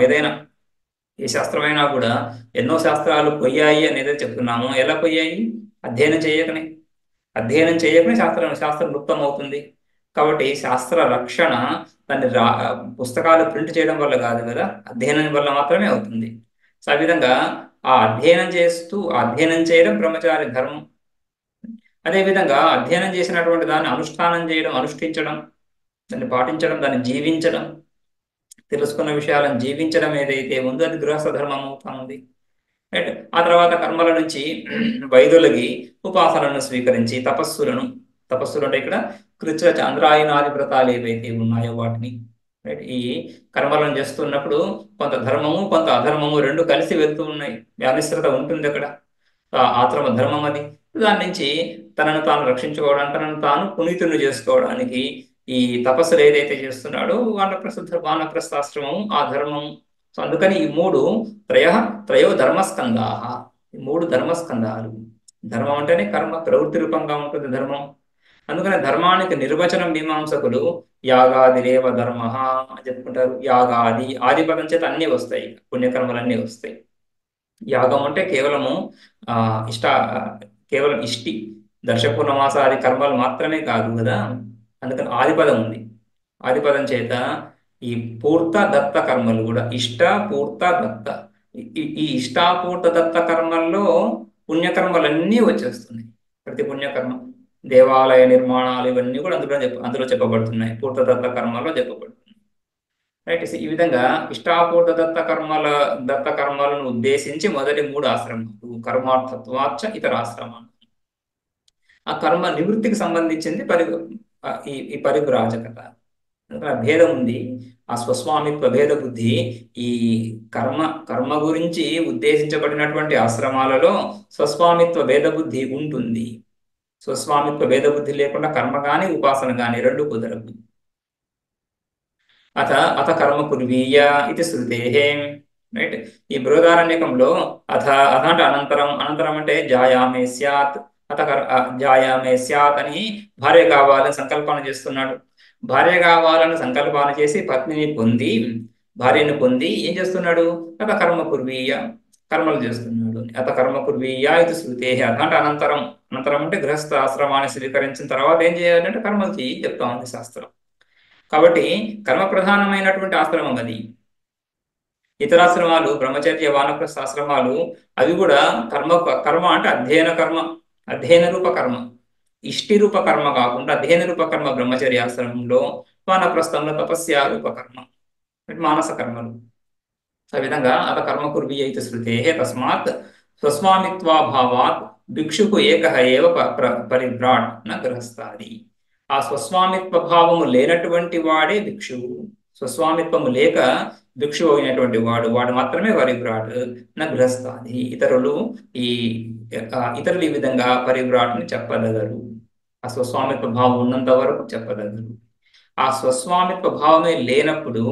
ఏ శాస్త్రమైనా కూడా ఎన్నో శాస్త్రాలు పోయాయి అనేది చెప్తున్నాము. ఎలా పోయాయి? అధ్యయనం చేయకనే శాస్త్రం లుప్తం అవుతుంది. కాబట్టి శాస్త్ర రక్షణ దాన్ని పుస్తకాలు ప్రింట్ చేయడం వల్ల కాదు కదా, అధ్యయనం వల్ల మాత్రమే అవుతుంది. సో ఆ విధంగా ఆ అధ్యయనం చేస్తూ అధ్యయనం చేయడం బ్రహ్మచారి ధర్మం. అదేవిధంగా అధ్యయనం చేసినటువంటి దాన్ని అనుష్ఠానం చేయడం, అనుష్ఠించడం, దాన్ని పాటించడం, దాన్ని జీవించడం, తెలుసుకున్న విషయాలను జీవించడం ఏదైతే ఉందో అది గృహస్థ ధర్మం అవుతా ఉంది. రైట్. ఆ తర్వాత కర్మల నుంచి వైదొలగి ఉపాసనలను స్వీకరించి తపస్సులు అంటే ఇక్కడ కృచ్ఛ చాంద్రాయనాది వ్రతాలు ఏవైతే ఉన్నాయో వాటిని, రైట్, ఈ కర్మలను చేస్తున్నప్పుడు కొంత ధర్మము కొంత అధర్మము రెండు కలిసి వెళ్తూ ఉన్నాయి. వ్యామిశ్రత ఉంటుంది అక్కడ. ఆశ్రమ ధర్మం అది. దాని నుంచి తనను తాను రక్షించుకోవడానికి, తనను తాను పునీతుని చేసుకోవడానికి ఈ తపస్సులు ఏదైతే చేస్తున్నాడో వానప్రస్థాశ్రమం ఆ ధర్మం. సో అందుకని ఈ మూడు త్రయో ధర్మస్కందా, ఈ మూడు ధర్మస్కందాలు. ధర్మం అంటేనే కర్మ, ప్రవృత్తి రూపంగా ఉంటుంది ధర్మం. అందుకని ధర్మానికి నిర్వచనం మీమాంసకులు యాగాదిరేవ ధర్మ అని చెప్పుకుంటారు. యాగాది, ఆది పదం చేత అన్నీ వస్తాయి, పుణ్యకర్మలన్నీ వస్తాయి. యాగం అంటే కేవలము ఆ ఇష్ట కేవలం ఇష్టి దర్శపూర్ణమాసాది కర్మలు మాత్రమే కాదు కదా. అందుకని ఆదిపదం ఉంది. ఆదిపదం చేత ఈ పూర్త దత్త కర్మలు కూడా ఇష్ట పూర్త దత్త, ఈ ఇష్టాపూర్త దత్త కర్మల్లో పుణ్యకర్మలన్నీ వచ్చేస్తున్నాయి. ప్రతి పుణ్యకర్మ, దేవాలయ నిర్మాణాలు ఇవన్నీ కూడా అందులో చెప్పబడుతున్నాయి, పూర్త దత్త కర్మల్లో చెప్పబడుతున్నాయి. రైట్. ఈ విధంగా ఇష్టాపూర్త దత్త కర్మలను ఉద్దేశించి మొదటి మూడు ఆశ్రమాలు కర్మార్థత్వాచ ఇతర ఆశ్రమాలు. ఆ కర్మ నివృత్తికి సంబంధించింది ఈ పరివ్రాజకత. భేదం ఉంది. ఆ స్వస్వామిత్వ భేద బుద్ధి ఈ కర్మ గురించి ఉద్దేశించబడినటువంటి ఆశ్రమాలలో స్వస్వామిత్వ భేద బుద్ధి ఉంటుంది. స్వస్వామిత్వ భేద బుద్ధి లేకుండా కర్మ గాని ఉపాసన గాని రెండు కుదరదు. అథ కర్మ కుర్వీయ ఇది శృతే. రైట్. ఈ బృహదారణ్యకంలో అథ అంటే అనంతరం అంటే జాయామే స్యాత్, జాయామే స్యాత్ అని భార్య కావాలని సంకల్పన చేస్తున్నాడు. భార్య కావాలని సంకల్పన చేసి భార్యను పొంది ఏం చేస్తున్నాడు? అత కర్మ కుర్వీయ, కర్మలు చేస్తున్నాడు. అత కర్మ కుర్వీయ ఇది శృతే. అథ అంటే అనంతరం అంటే గృహస్థ ఆశ్రమాన్ని స్వీకరించిన తర్వాత ఏం చేయాలంటే కర్మలు చేయి చెప్తా ఉంది శాస్త్రం. కాబట్టి కర్మ ప్రధానమైనటువంటి ఆశ్రమం అది. ఇతరాశ్రమాలు బ్రహ్మచర్య వానప్రస్థ ఆశ్రమాలు అవి కూడా కర్మ అంటే అధ్యయన రూప కర్మ, ఇష్టి రూప కర్మ కాకుండా అధ్యయన రూప కర్మ బ్రహ్మచర్య ఆశ్రమంలో, వానప్రస్థంలో తపస్య రూప కర్మ, మానస కర్మలు. ఆ విధంగా అత కర్మ కుర్వీయ ఇతి శృతే. తస్మాత్ స్వస్వామిత్వాభావాత్ భిక్షుకు ఏకః ఏవ పరిభ్రాట్ న గృహస్థాది. ఆ స్వస్వామిత్వ భావము లేనటువంటి వాడే భిక్షువు. స్వస్వామిత్వము లేక భిక్షువు అయినటువంటి వాడు మాత్రమే పరివ్రాట్ నా గృహస్థాది. ఇతరులు ఈ విధంగా పరివ్రాట్ని చెప్పదగరు. ఆ స్వస్వామిత్వ భావం ఉన్నంత వరకు చెప్పదగరు. ఆ స్వస్వామిత్వ భావమే లేనప్పుడు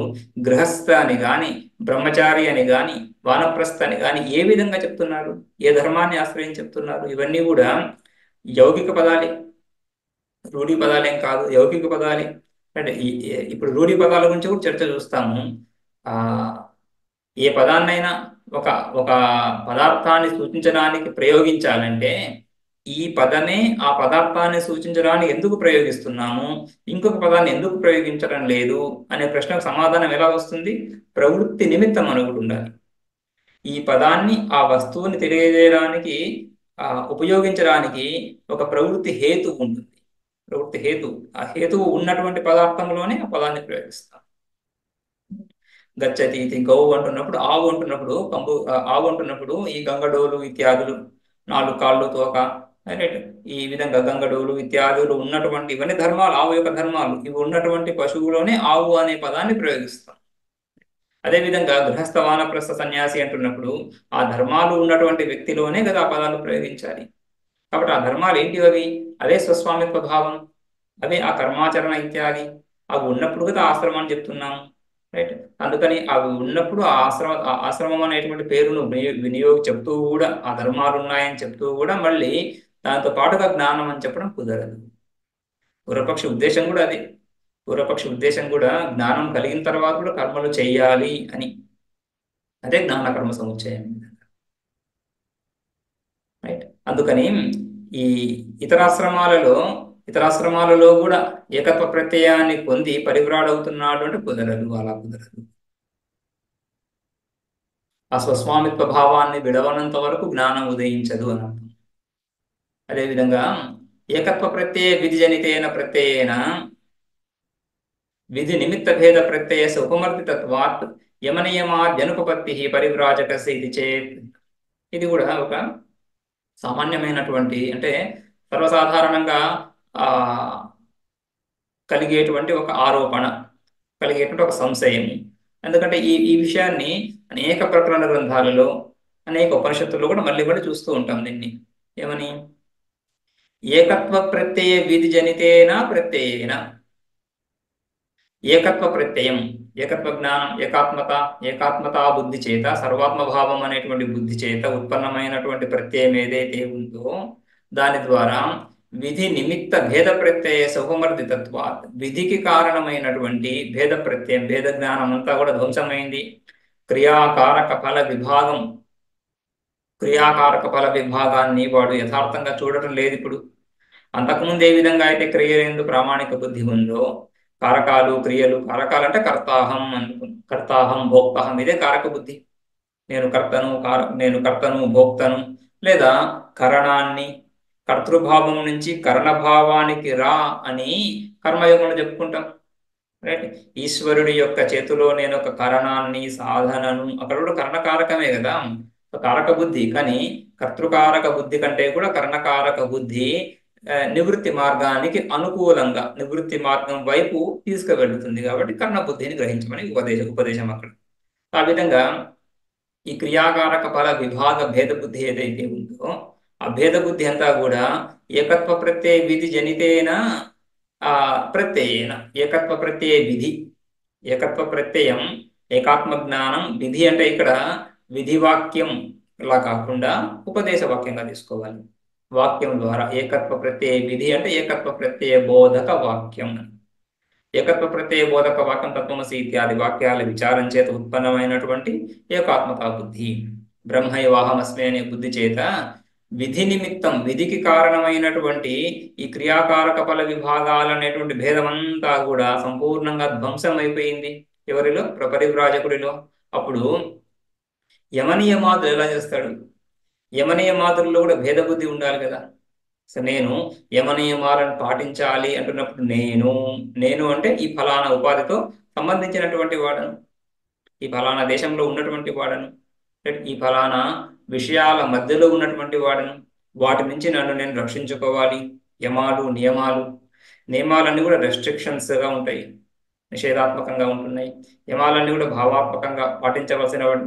గృహస్థ అని గాని, బ్రహ్మచారి అని గాని, వానప్రస్థ అని గాని ఏ విధంగా చెప్తున్నారు? ఏ ధర్మాన్ని ఆశ్రయించి చెప్తున్నారు? ఇవన్నీ కూడా యౌగిక పదాలే, రూఢి పదాలేం కాదు, యౌగిక పదాలే. అంటే ఇప్పుడు రూఢి పదాల గురించి కూడా చర్చ చూస్తాము. ఏ పదాన్నైనా ఒక పదార్థాన్ని సూచించడానికి ప్రయోగించాలంటే ఈ పదమే ఆ పదార్థాన్ని సూచించడానికి ఎందుకు ప్రయోగిస్తున్నాము, ఇంకొక పదాన్ని ఎందుకు ప్రయోగించడం లేదు అనే ప్రశ్నకు సమాధానం ఎలా వస్తుంది? ప్రవృత్తి నిమిత్తం అనుకుంటూ ఉండాలి. ఈ పదాన్ని ఆ వస్తువుని తెలియజేయడానికి ఉపయోగించడానికి ఒక ప్రవృత్తి హేతు ఉంటుంది. ప్రవృత్తి హేతు, ఆ హేతువు ఉన్నటువంటి పదార్థంలోనే ఆ పదాన్ని ప్రయోగిస్తాం. గచ్చతి ఇది గౌ అంటున్నప్పుడు, ఆవు అంటున్నప్పుడు ఈ గంగడోలు ఇత్యాదులు, 4 కాళ్ళు తోక, ఈ విధంగా గంగడోలు ఇత్యాదులు ఉన్నటువంటి ఇవన్నీ ధర్మాలు, ఆవు యొక్క ధర్మాలు. ఇవి ఉన్నటువంటి పశువులోనే ఆవు అనే పదాన్ని ప్రయోగిస్తాం. అదేవిధంగా గృహస్థ వానప్రస్థ సన్యాసి అంటున్నప్పుడు ఆ ధర్మాలు ఉన్నటువంటి వ్యక్తిలోనే కదా ఆ పదాలు ప్రయోగించాలి. కాబట్టి ఆ ధర్మాలు ఏంటి? అదే స్వస్వామిత్వ భావం, అవే ఆ కర్మాచరణ ఇత్యాది. అవి ఉన్నప్పుడు కదా ఆశ్రమాన్ని చెప్తున్నాము. రైట్. అందుకని అవి ఉన్నప్పుడు ఆ ఆశ్రమం అనేటువంటి పేరును చెప్తూ కూడా ఆ ధర్మాలు ఉన్నాయని చెప్తూ కూడా మళ్ళీ దాంతో పాటుగా జ్ఞానం అని చెప్పడం కుదరదు. పూర్వపక్ష ఉద్దేశం కూడా అదే. పూర్వపక్ష ఉద్దేశం కూడా జ్ఞానం కలిగిన తర్వాత కూడా కర్మలు చెయ్యాలి అని. అదే జ్ఞాన కర్మ సముచ్చయం. రైట్. అందుకని ఈ ఇతరాశ్రమాలలో ఇతర ఆశ్రమాలలో కూడా ఏకత్వ ప్రత్యయాన్ని పొంది పరివ్రాడవుతున్నాడు అంటే కుదరదు, అలా కుదరదు. ఆ స్వస్వామిత్వ భావాన్ని విడవనంత వరకు జ్ఞానం ఉదయించదు అని అర్థం. అదేవిధంగా ఏకత్వ ప్రత్యయ విధి జనితేన ప్రత్యయేన విధి నిమిత్త భేద ప్రత్యయస ఉపమర్దితత్వాత్ యమనియమాద్యనుపపత్తి పరివ్రాజకస్య ఇది చేత్. ఇది కూడా ఒక సామాన్యమైనటువంటి, అంటే సర్వసాధారణంగా ఆ కలిగేటువంటి ఒక ఆరోపణ, కలిగేటువంటి ఒక సంశయం. ఎందుకంటే ఈ ఈ విషయాన్ని అనేక ప్రకరణ గ్రంథాలలో, అనేక ఉపనిషత్తుల్లో కూడా మళ్ళీ కూడా చూస్తూ ఉంటాం దీన్ని. ఏమని? ఏకత్వ ప్రత్యయ విధి జనితేన ప్రత్యయేన. ఏకత్వ ప్రత్యయం, ఏకత్వ జ్ఞానం, ఏకాత్మతా బుద్ధి చేత, సర్వాత్మభావం అనేటువంటి బుద్ధి చేత ఉత్పన్నమైనటువంటి ప్రత్యయం ఏదైతే ఉందో దాని ద్వారా విధి నిమిత్త భేద ప్రత్యయ ఉపమర్దితత్వాత్, విధికి కారణమైనటువంటి భేద ప్రత్యయం, భేద జ్ఞానం అంతా కూడా ధ్వంసమైంది. క్రియాకారక ఫల విభాగం, క్రియాకారక ఫల విభాగాన్ని వాడు యథార్థంగా చూడటం లేదు ఇప్పుడు. అంతకుముందు ఏ విధంగా అయితే క్రియ ఎందు ప్రామాణిక బుద్ధి ఉందో, కారకాలు క్రియలు, కారకాలు అంటే కర్తాహం కర్తాహం భోక్తాహం, ఇదే కారక బుద్ధి. నేను కర్తను భోక్తను, లేదా కరణాన్ని కర్తృభావం నుంచి కరణభావానికి రా అని కర్మయోగంలో చెప్పుకుంటాం. రైట్? ఈశ్వరుడి యొక్క చేతిలో నేను ఒక కరణాన్ని, సాధనను, అక్కడ కూడా కర్ణకారకమే కదా కారక బుద్ధి. కానీ కర్తృకారక బుద్ధి కంటే కూడా కర్ణకారక బుద్ధి నివృత్తి మార్గానికి అనుకూలంగా నివృత్తి మార్గం వైపు తీసుకువెళ్తుంది. కాబట్టి కర్ణ బుద్ధిని గ్రహించమని ఉపదేశం అక్కడ. ఆ విధంగా ఈ క్రియాకారక ఫల విభాగ భేద బుద్ధి ఏదైతే ఉందో ఆ భేద బుద్ధి అంతా కూడా ఏకత్వ ప్రత్యయ విధి జనితేన ప్రత్యయేన. ఏకత్వ ప్రత్యయ విధి, ఏకత్వ ప్రత్యయం, ఏకాత్మ జ్ఞానం. విధి అంటే ఇక్కడ విధి వాక్యం లా కాకుండా ఉపదేశ వాక్యంగా తీసుకోవాలి. వాక్యం ద్వారా ఏకత్వ ప్రత్యయ విధి అంటే ఏకత్వ ప్రత్యయ బోధక వాక్యం. ఏకత్వ ప్రత్యయ బోధక వాక్యం తత్వమసి ఇత్యాది వాక్యాల విచారం చేత ఉత్పన్నమైనటువంటి ఏకాత్మతా బుద్ధి. బ్రహ్మైవాహమస్మి అనే బుద్ధి చేత విధి నిమిత్తం, విధికి కారణమైనటువంటి ఈ క్రియాకారక ఫల విభాగాలు అనేటువంటి భేదమంతా కూడా సంపూర్ణంగా ధ్వంసం అయిపోయింది. ఎవరిలో? పరివ్రాజకుడిలో. అప్పుడు యమనియమాదులు ఎలా చేస్తాడు? యమనియమాదుల్లో కూడా భేద బుద్ధి ఉండాలి కదా. సో నేను యమనియమాలను పాటించాలి అంటున్నప్పుడు నేను అంటే ఈ ఫలానా ఉపాధితో సంబంధించినటువంటి వాడను, ఈ ఫలానా దేశంలో ఉన్నటువంటి వాడను, ఈ ఫలానా విషయాల మధ్యలో ఉన్నటువంటి వాడను, వాటి నుంచి నన్ను నేను రక్షించుకోవాలి. యమాలు నియమాలన్నీ కూడా రెస్ట్రిక్షన్స్గా ఉంటాయి, నిషేధాత్మకంగా ఉంటున్నాయి. యమాలన్నీ కూడా భావాత్మకంగా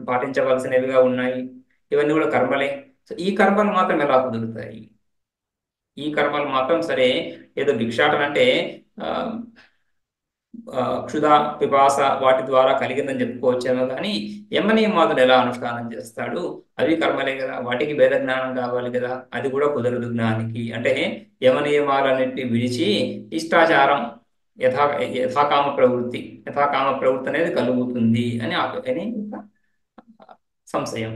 పాటించవలసినవిగా ఉన్నాయి. ఇవన్నీ కూడా కర్మలే. సో ఈ కర్మలు మాత్రం ఎలా కుదురుతాయి? ఈ కర్మలు మాత్రం సరే ఏదో భిక్షాటన అంటే క్షుధ పిపాస వాటి ద్వారా కలిగిందని చెప్పుకోవచ్చేమో, కానీ యమనియమాదులు ఎలా అనుష్ఠానం చేస్తాడు? అవి కర్మలే కదా, వాటికి భేద జ్ఞానం కావాలి కదా, అది కూడా కుదరదు జ్ఞానికి. అంటే యమనియమాలన్నింటినీ విడిచి ఇష్టాచారం, యథాకామ ప్రవృత్తి అనేది కలుగుతుంది అని సంశయం.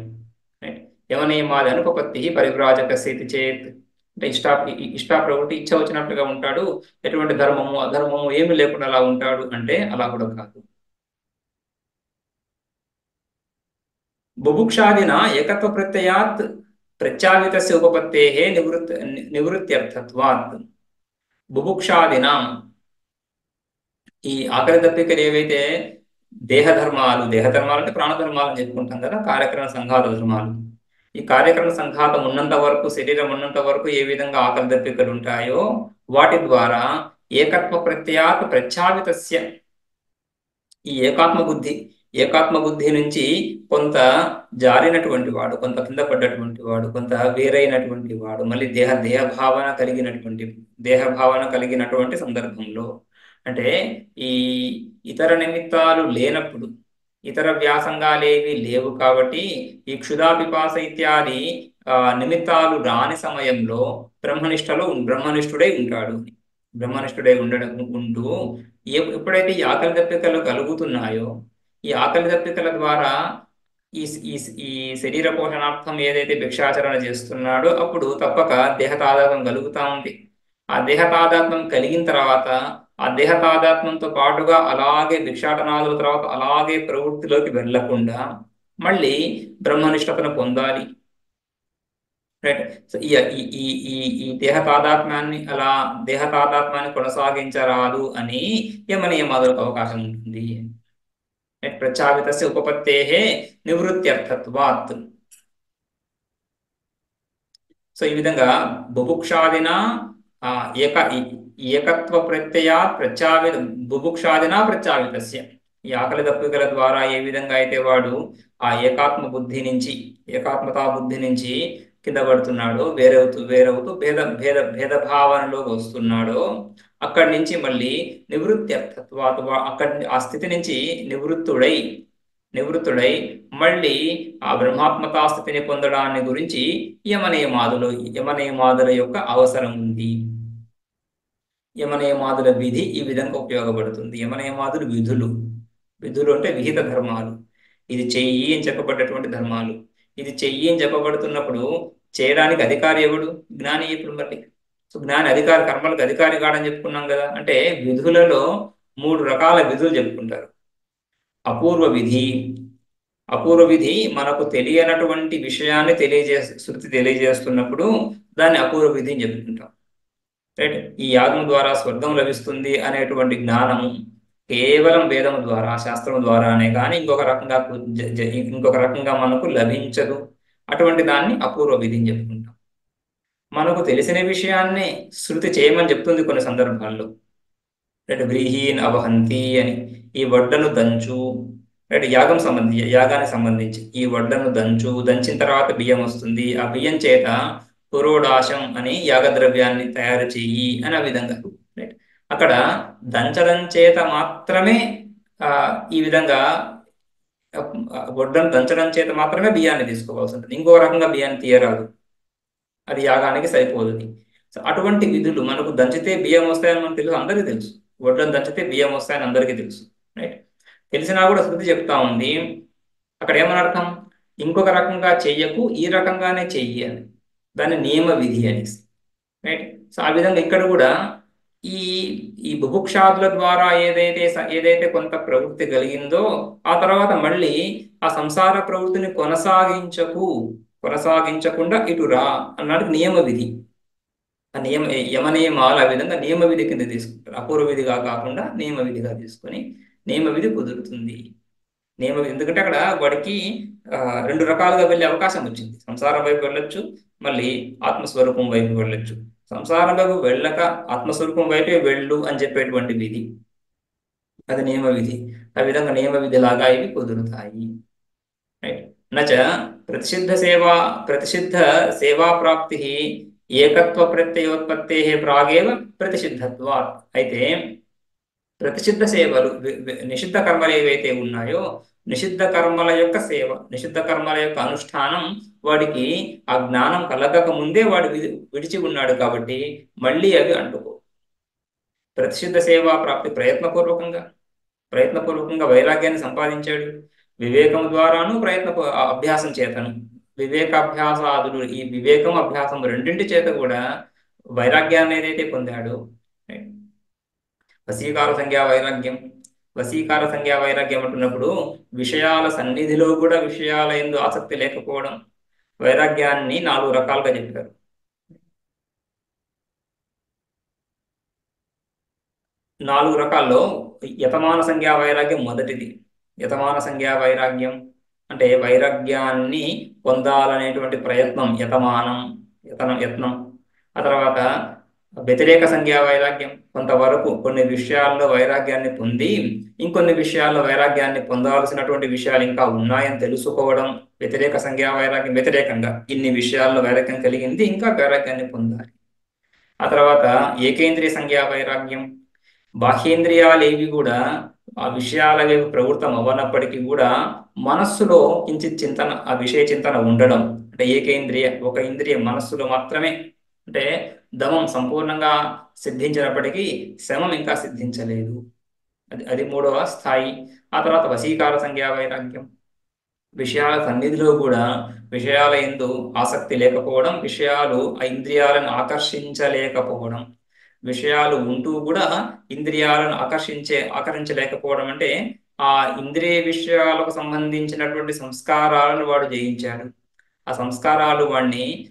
యమనియమాది అనుపపత్తి పరివ్రాజకస్య ఇతి చేత్. అంటే ఇష్టా ప్రవృత్తి, ఇచ్చ వచ్చినట్టుగా ఉంటాడు. ఎటువంటి ధర్మము అధర్మము ఏమి లేకుండా అలా ఉంటాడు అంటే అలా కూడా కాదు. బుభుక్షాదిన ఏకత్వ ప్రత్యయాత్ ప్రత్యావితస్య ఉపపత్తేః నివృత్త్యర్థత్వాత్. బుభుక్షాదిన, ఈ ఆకలి దప్పికలు ఏవైతే దేహధర్మాలు అంటే ప్రాణధర్మాలు అని చెప్పుకుంటాం కదా, కార్యక్రమ సంఘాత ధర్మాలు. ఈ కార్యక్రమ సంఘాతం ఉన్నంత వరకు, శరీరం ఉన్నంత వరకు ఏ విధంగా ఆకలి దప్పికలు ఉంటాయో వాటి ద్వారా ఏకత్వ ప్రత్యయాత్ ప్రత్యావితస్య, ఈ ఏకాత్మ బుద్ధి నుంచి కొంత జారినటువంటి వాడు, కొంత కింద పడ్డటువంటి వాడు, కొంత వేరైనటువంటి వాడు, మళ్ళీ దేహభావన కలిగినటువంటి సందర్భంలో, అంటే ఈ ఇతర నిమిత్తాలు లేనప్పుడు, ఇతర వ్యాసంగాలేవి లేవు కాబట్టి ఈ క్షుధాపిపాస ఇత్యాది నిమిత్తాలు రాని సమయంలో బ్రహ్మనిష్ఠుడై ఉంటాడు. బ్రహ్మనిష్ఠుడై ఉంటూ ఎప్పుడైతే ఈ ఆకలి దప్పికలు కలుగుతున్నాయో, ఈ ఆకలి దప్పికల ద్వారా ఈ ఈ శరీర పోషణార్థం ఏదైతే భిక్షాచరణ చేస్తున్నాడో అప్పుడు తప్పక దేహతాదాత్మ్యం కలుగుతా ఉంది. ఆ దేహ తాదాత్మ్యం కలిగిన తర్వాత ఆ దేహ తాదాత్మ్యంతో పాటుగా అలాగే భిక్షాటనాదుల తర్వాత అలాగే ప్రవృత్తిలోకి వెళ్ళకుండా మళ్ళీ బ్రహ్మనిష్టతను పొందాలి. రైట్. సో ఈ ఈ ఈ ఈ ఈ దేహ తాదాత్మ్యాన్ని అలా దేహ తాదాత్మ్యాన్ని కొనసాగించరాదు అని యమనియమాదులకు అవకాశం ఉంటుంది. రైట్. ప్రత్యావితస్య ఉపపత్తేః నివృత్త్యర్థత్వాత్. సో ఈ విధంగా బుభుక్షాదిన ఆ, ఏకత్వ ప్రత్యయాత్ బుభుక్షాదిన ప్రత్యావితస్య, ఈ ఆకలి దప్పికల ద్వారా ఏ విధంగా అయితే వాడు ఆ ఏకాత్మతా బుద్ధి నుంచి కింద పడుతున్నాడో, వేరవుతూ భేద భావనలోకి వస్తున్నాడో, అక్కడి నుంచి మళ్ళీ నివృత్త్యర్థత్వాత్ అక్కడి ఆ స్థితి నుంచి నివృత్తుడై మళ్ళీ ఆ బ్రహ్మాత్మతా స్థితిని పొందడాన్ని గురించి యమనియమాదుల యొక్క అవసరం ఉంది. యమనియమాదుల విధి ఈ విధంగా ఉపయోగపడుతుంది. యమనియమాదులు విధులు అంటే విహిత ధర్మాలు. ఇది చెయ్యి అని చెప్పబడ్డటువంటి ధర్మాలు. ఇది చెయ్యి అని చెప్పబడుతున్నప్పుడు చేయడానికి అధికారి ఎవడు? జ్ఞాని. ఇప్పుడు మళ్ళీ సో జ్ఞాని అధికారి, కర్మలకు అధికారి కాడని చెప్పుకున్నాం కదా. అంటే విధులలో 3 రకాల విధులు చెప్పుకుంటారు. అపూర్వ విధి మనకు తెలియనటువంటి విషయాన్ని శృతి తెలియజేస్తున్నప్పుడు దాన్ని అపూర్వ విధి అని చెప్పుకుంటాం. రైట్. ఈ యాగం ద్వారా స్వర్గం లభిస్తుంది అనేటువంటి జ్ఞానము కేవలం వేదం ద్వారా, శాస్త్రం ద్వారానే కానీ ఇంకొక రకంగా మనకు లభించదు. అటువంటి దాన్ని అపూర్వ విధి అని చెప్పుకుంటాం. మనకు తెలిసిన విషయాన్నే శృతి చేయమని చెప్తుంది కొన్ని సందర్భాల్లో. రైట్. వ్రీహీన్ అవహంతి అని, ఈ వడ్లను దంచు. రైట్. యాగానికి సంబంధించి ఈ వడ్లను దంచిన తర్వాత బియ్యం వస్తుంది. ఆ బియ్యం చేత పురోడాశం అని యాగద్రవ్యాన్ని తయారు చెయ్యి అని ఆ విధంగా. రైట్. అక్కడ దంచడం చేత మాత్రమే ఈ విధంగా వడ్లను దంచడం చేత మాత్రమే బియ్యాన్ని తీసుకోవాల్సి ఉంటుంది. ఇంకో రకంగా బియ్యాన్ని తీయరాదు, అది యాగానికి సరిపోదు. సో అటువంటి విధులు మనకు దంచితే బియ్యం వస్తాయని మనకు తెలుసు, అందరికీ తెలుసు. వడ్లను దంచితే బియ్యం వస్తాయని అందరికీ తెలుసు. రైట్. తెలిసినా కూడా శృతి చెప్తా ఉంది అక్కడ ఏమని అర్థం, ఇంకొక రకంగా చెయ్యకు, ఈ రకంగానే చెయ్యి అని. దాన్ని నియమ విధి అని. రైట్. సో ఆ విధంగా ఇక్కడ కూడా ఈ ఈ బుభుక్షాదుల ద్వారా ఏదైతే కొంత ప్రవృత్తి కలిగిందో ఆ తర్వాత మళ్ళీ ఆ సంసార ప్రవృత్తిని కొనసాగించకుండా ఇటు రా అన్నాడు నియమ విధి. ఆ యమనియమాలు ఆ విధంగా నియమ విధి కింద తీసుకుంటారు. అపూర్వ విధిగా కాకుండా నియమ విధిగా తీసుకొని నియమ విధి కుదురుతుంది. ఎందుకంటే అక్కడ వాడికి 2 రకాలుగా వెళ్ళే అవకాశం వచ్చింది. సంసారం వైపు వెళ్ళొచ్చు, మళ్ళీ ఆత్మస్వరూపం వైపు వెళ్ళొచ్చు. సంసారం వైపు వెళ్ళక ఆత్మస్వరూపం వైపే వెళ్ళు అని చెప్పేటువంటి విధి, అది నియమ విధి. ఆ విధంగా నియమ విధి లాగా ఇవి కుదురుతాయి. రైట్. నచ ప్రతిషిద్ధ సేవా ప్రాప్తి ఏకత్వ ప్రత్యయోత్పత్తే ప్రాగేవ ప్రతిషిద్ధత్వాత్. అయితే ప్రతిషిద్ధ సేవలు, నిషిద్ధ కర్మలు ఏవైతే ఉన్నాయో నిషిద్ధ కర్మల యొక్క సేవ, నిషిద్ధ కర్మల యొక్క అనుష్ఠానం వాడికి ఆ జ్ఞానం కలగక ముందే వాడు విడిచి ఉన్నాడు కాబట్టి మళ్ళీ అవి అంటుకో. ప్రతిషిద్ధ సేవా ప్రాప్తి ప్రయత్నపూర్వకంగా వైరాగ్యాన్ని సంపాదించాడు. వివేకం ద్వారాను అభ్యాసం చేతను. వివేకాభ్యాసాదులు, ఈ వివేకం అభ్యాసం రెండింటి చేత కూడా వైరాగ్యాన్ని ఏదైతే పొందాడో, వశీకార సంజ్ఞా వైరాగ్యం అంటున్నప్పుడు విషయాల సన్నిధిలో కూడా విషయాల యందు ఆసక్తి లేకపోవడం. వైరాగ్యాన్ని 4 రకాలుగా చెప్పారు. 4 రకాల్లో యతమాన సంజ్ఞా వైరాగ్యం మొదటిది. యతమాన సంజ్ఞా వైరాగ్యం అంటే వైరాగ్యాన్ని పొందాలనేటువంటి ప్రయత్నం, యత్నం. ఆ తర్వాత వ్యతిరేక సంజ్ఞా వైరాగ్యం, కొంతవరకు కొన్ని విషయాల్లో వైరాగ్యాన్ని పొంది ఇంకొన్ని విషయాల్లో వైరాగ్యాన్ని పొందాల్సినటువంటి విషయాలు ఇంకా ఉన్నాయని తెలుసుకోవడం. వ్యతిరేక సంజ్ఞా వైరాగ్యం, వ్యతిరేకంగా ఇన్ని విషయాల్లో వైరాగ్యం కలిగింది, ఇంకా వైరాగ్యాన్ని పొందాలి. ఆ తర్వాత ఏకేంద్రియ సంజ్ఞా వైరాగ్యం, బాహ్యేంద్రియాలేవి కూడా ఆ విషయాల వైపు ప్రవృత్తం అవ్వనప్పటికీ కూడా మనస్సులో కించిత్ చింతన, ఆ విషయ చింతన ఉండడం. అంటే ఒక ఇంద్రియ మనస్సులో మాత్రమే, అంటే దమం సంపూర్ణంగా సిద్ధించినప్పటికీ శమం ఇంకా సిద్ధించలేదు. అది 3వ స్థాయి. ఆ తర్వాత వశీకార సంజ్ఞా వైరాగ్యం, విషయాల సన్నిధిలో కూడా విషయాల యందు ఆసక్తి లేకపోవడం, విషయాలు ఆ ఇంద్రియాలను ఆకర్షించలేకపోవడం. విషయాలు ఉంటూ కూడా ఇంద్రియాలను ఆకర్షించలేకపోవడం అంటే ఆ ఇంద్రియ విషయాలకు సంబంధించినటువంటి సంస్కారాలను వాడు జయించాడు. ఆ సంస్కారాలు వాడిని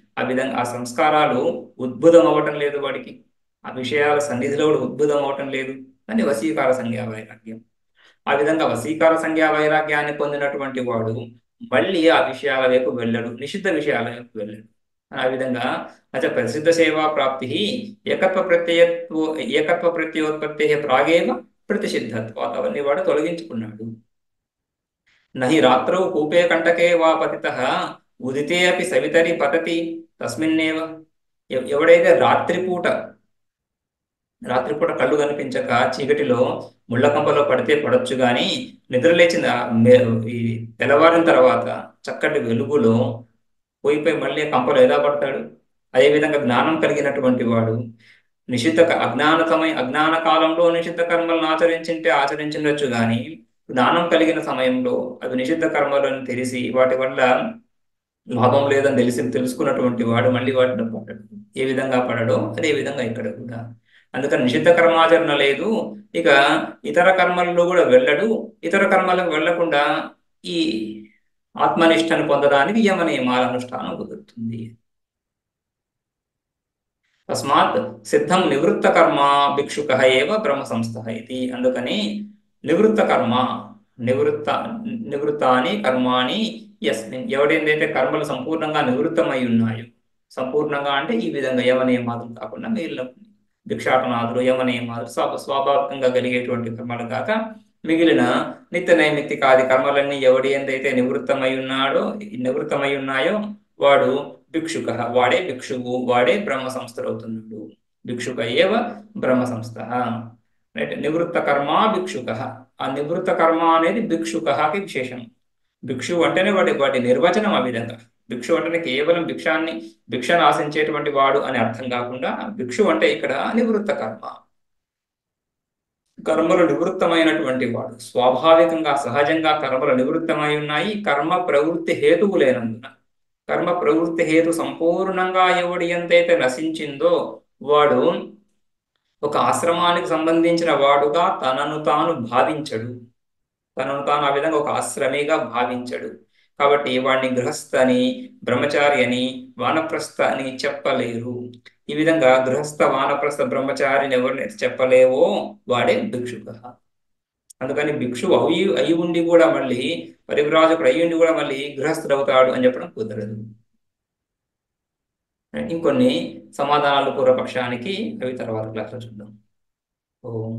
ఆ సంస్కారాలు ఉద్భుతం అవ్వటం లేదు వాడికి. ఆ విషయాల సన్నిధిలో కూడా ఉద్భుతం అవ్వటం లేదు. అని వశీకార సంజ్ఞా వైరాగ్యం. ఆ విధంగా వశీకార సంజ్ఞా వైరాగ్యాన్ని పొందినటువంటి వాడు మళ్ళీ ఆ విషయాల వైపు వెళ్ళడు, నిషిద్ధ విషయాల వైపు వెళ్ళడు. ఆ విధంగా ప్రసిద్ధ సేవా ప్రాప్తి ఏకత్వ ప్రత్యోత్పత్తి ప్రాగేవ ప్రతిషిద్ధత్వాత్ అవన్నీ వాడు తొలగించుకున్నాడు. నహి రాత్రౌ కూపే కంటకే వా పతితః ఉదితే అపి సవితరి పతతి తస్మిన్నేవ. ఎవడైతే రాత్రిపూట కళ్ళు కనిపించక చీకటిలో ముళ్ళకంపలో పడితే పడొచ్చు కానీ నిద్రలేచిన ఈ తెల్లవారిన తర్వాత చక్కటి వెలుగులో పోయిపోయి మళ్ళీ కంపలో ఎలా పడతాడు? అదేవిధంగా జ్ఞానం కలిగినటువంటి వాడు అజ్ఞాన కాలంలో నిషిద్ధ కర్మలను ఆచరించిండొచ్చు కానీ జ్ఞానం కలిగిన సమయంలో అవి నిషిద్ధ కర్మలను తెలిసి వాటి వల్ల లాభం లేదని తెలుసుకున్నటువంటి వాడు మళ్ళీ వాటిని పడడు. ఏ విధంగా పడడో అదే విధంగా ఇక్కడ కూడా. అందుకని నిషిద్ధ కర్మాచరణ లేదు, ఇక ఇతర కర్మల్లో కూడా వెళ్ళడు. ఇతర కర్మలకు వెళ్లకుండా ఈ ఆత్మనిష్టను పొందడానికి యమ నియమాల అనుష్ఠానం కుదురుతుంది. తస్మాత్ సిద్ధం నివృత్త కర్మ భిక్షుక ఏవ బ్రహ్మ సంస్థ ఇది. అందుకని నివృత్తాని కర్మాణి యస్మిన్, ఎవడైతే కర్మలు సంపూర్ణంగా నివృత్తమై ఉన్నాయో, సంపూర్ణంగా అంటే ఈ విధంగా యమ నియమాదులు కాకుండా మిగిలిన భిక్షాటనాదులు యమ నియమాదులు స్వాభావికంగా కలిగేటువంటి కర్మలు కాక మిగిలిన నిత్య నైమిత్తికాది కర్మలన్నీ ఎవడి ఎంతైతే నివృత్తమై ఉన్నాయో వాడు భిక్షుక, వాడే భిక్షువు, వాడే బ్రహ్మ సంస్థలు అవుతున్నాడు. భిక్షుక ఏవ బ్రహ్మ సంస్థ. రైట్. నివృత్త కర్మ భిక్షుక. ఆ నివృత్త కర్మ అనేది భిక్షుకకి విశేషం. భిక్షువు అంటేనే వాటి నిర్వచనం ఆ విధంగా. భిక్షు అంటేనే కేవలం భిక్షను ఆశించేటువంటి వాడు అని అర్థం కాకుండా భిక్షు అంటే ఇక్కడ నివృత్త కర్మలు నివృత్తమైనటువంటి వాడు. స్వాభావికంగా సహజంగా కర్మలు నివృత్తమై ఉన్నాయి, కర్మ ప్రవృత్తి హేతువు లేనందున. కర్మ ప్రవృత్తి హేతు సంపూర్ణంగా ఎవడి ఎంతైతే నశించిందో వాడు ఒక ఆశ్రమానికి సంబంధించిన వాడుగా తనను తాను ఆ విధంగా ఒక ఆశ్రమిగా భావించడు. కాబట్టి వాడిని గృహస్థ అని, బ్రహ్మచారి అని, వానప్రస్థ అని చెప్పలేరు. ఈ విధంగా గృహస్థ, వానప్రస్థ, బ్రహ్మచారిని ఎవరినైతే చెప్పలేవో వాడే భిక్షుక. అందుకని భిక్షువు అయి ఉండి కూడా మళ్ళీ పరివ్రాజకుడు అయి ఉండి కూడా మళ్ళీ గృహస్థుడు అవుతాడు అని చెప్పడం కుదరదు. ఇంకొన్ని సమాధానాలు పూర్వపక్షానికి అవి తర్వాత క్లాస్లో చూద్దాం. ఓం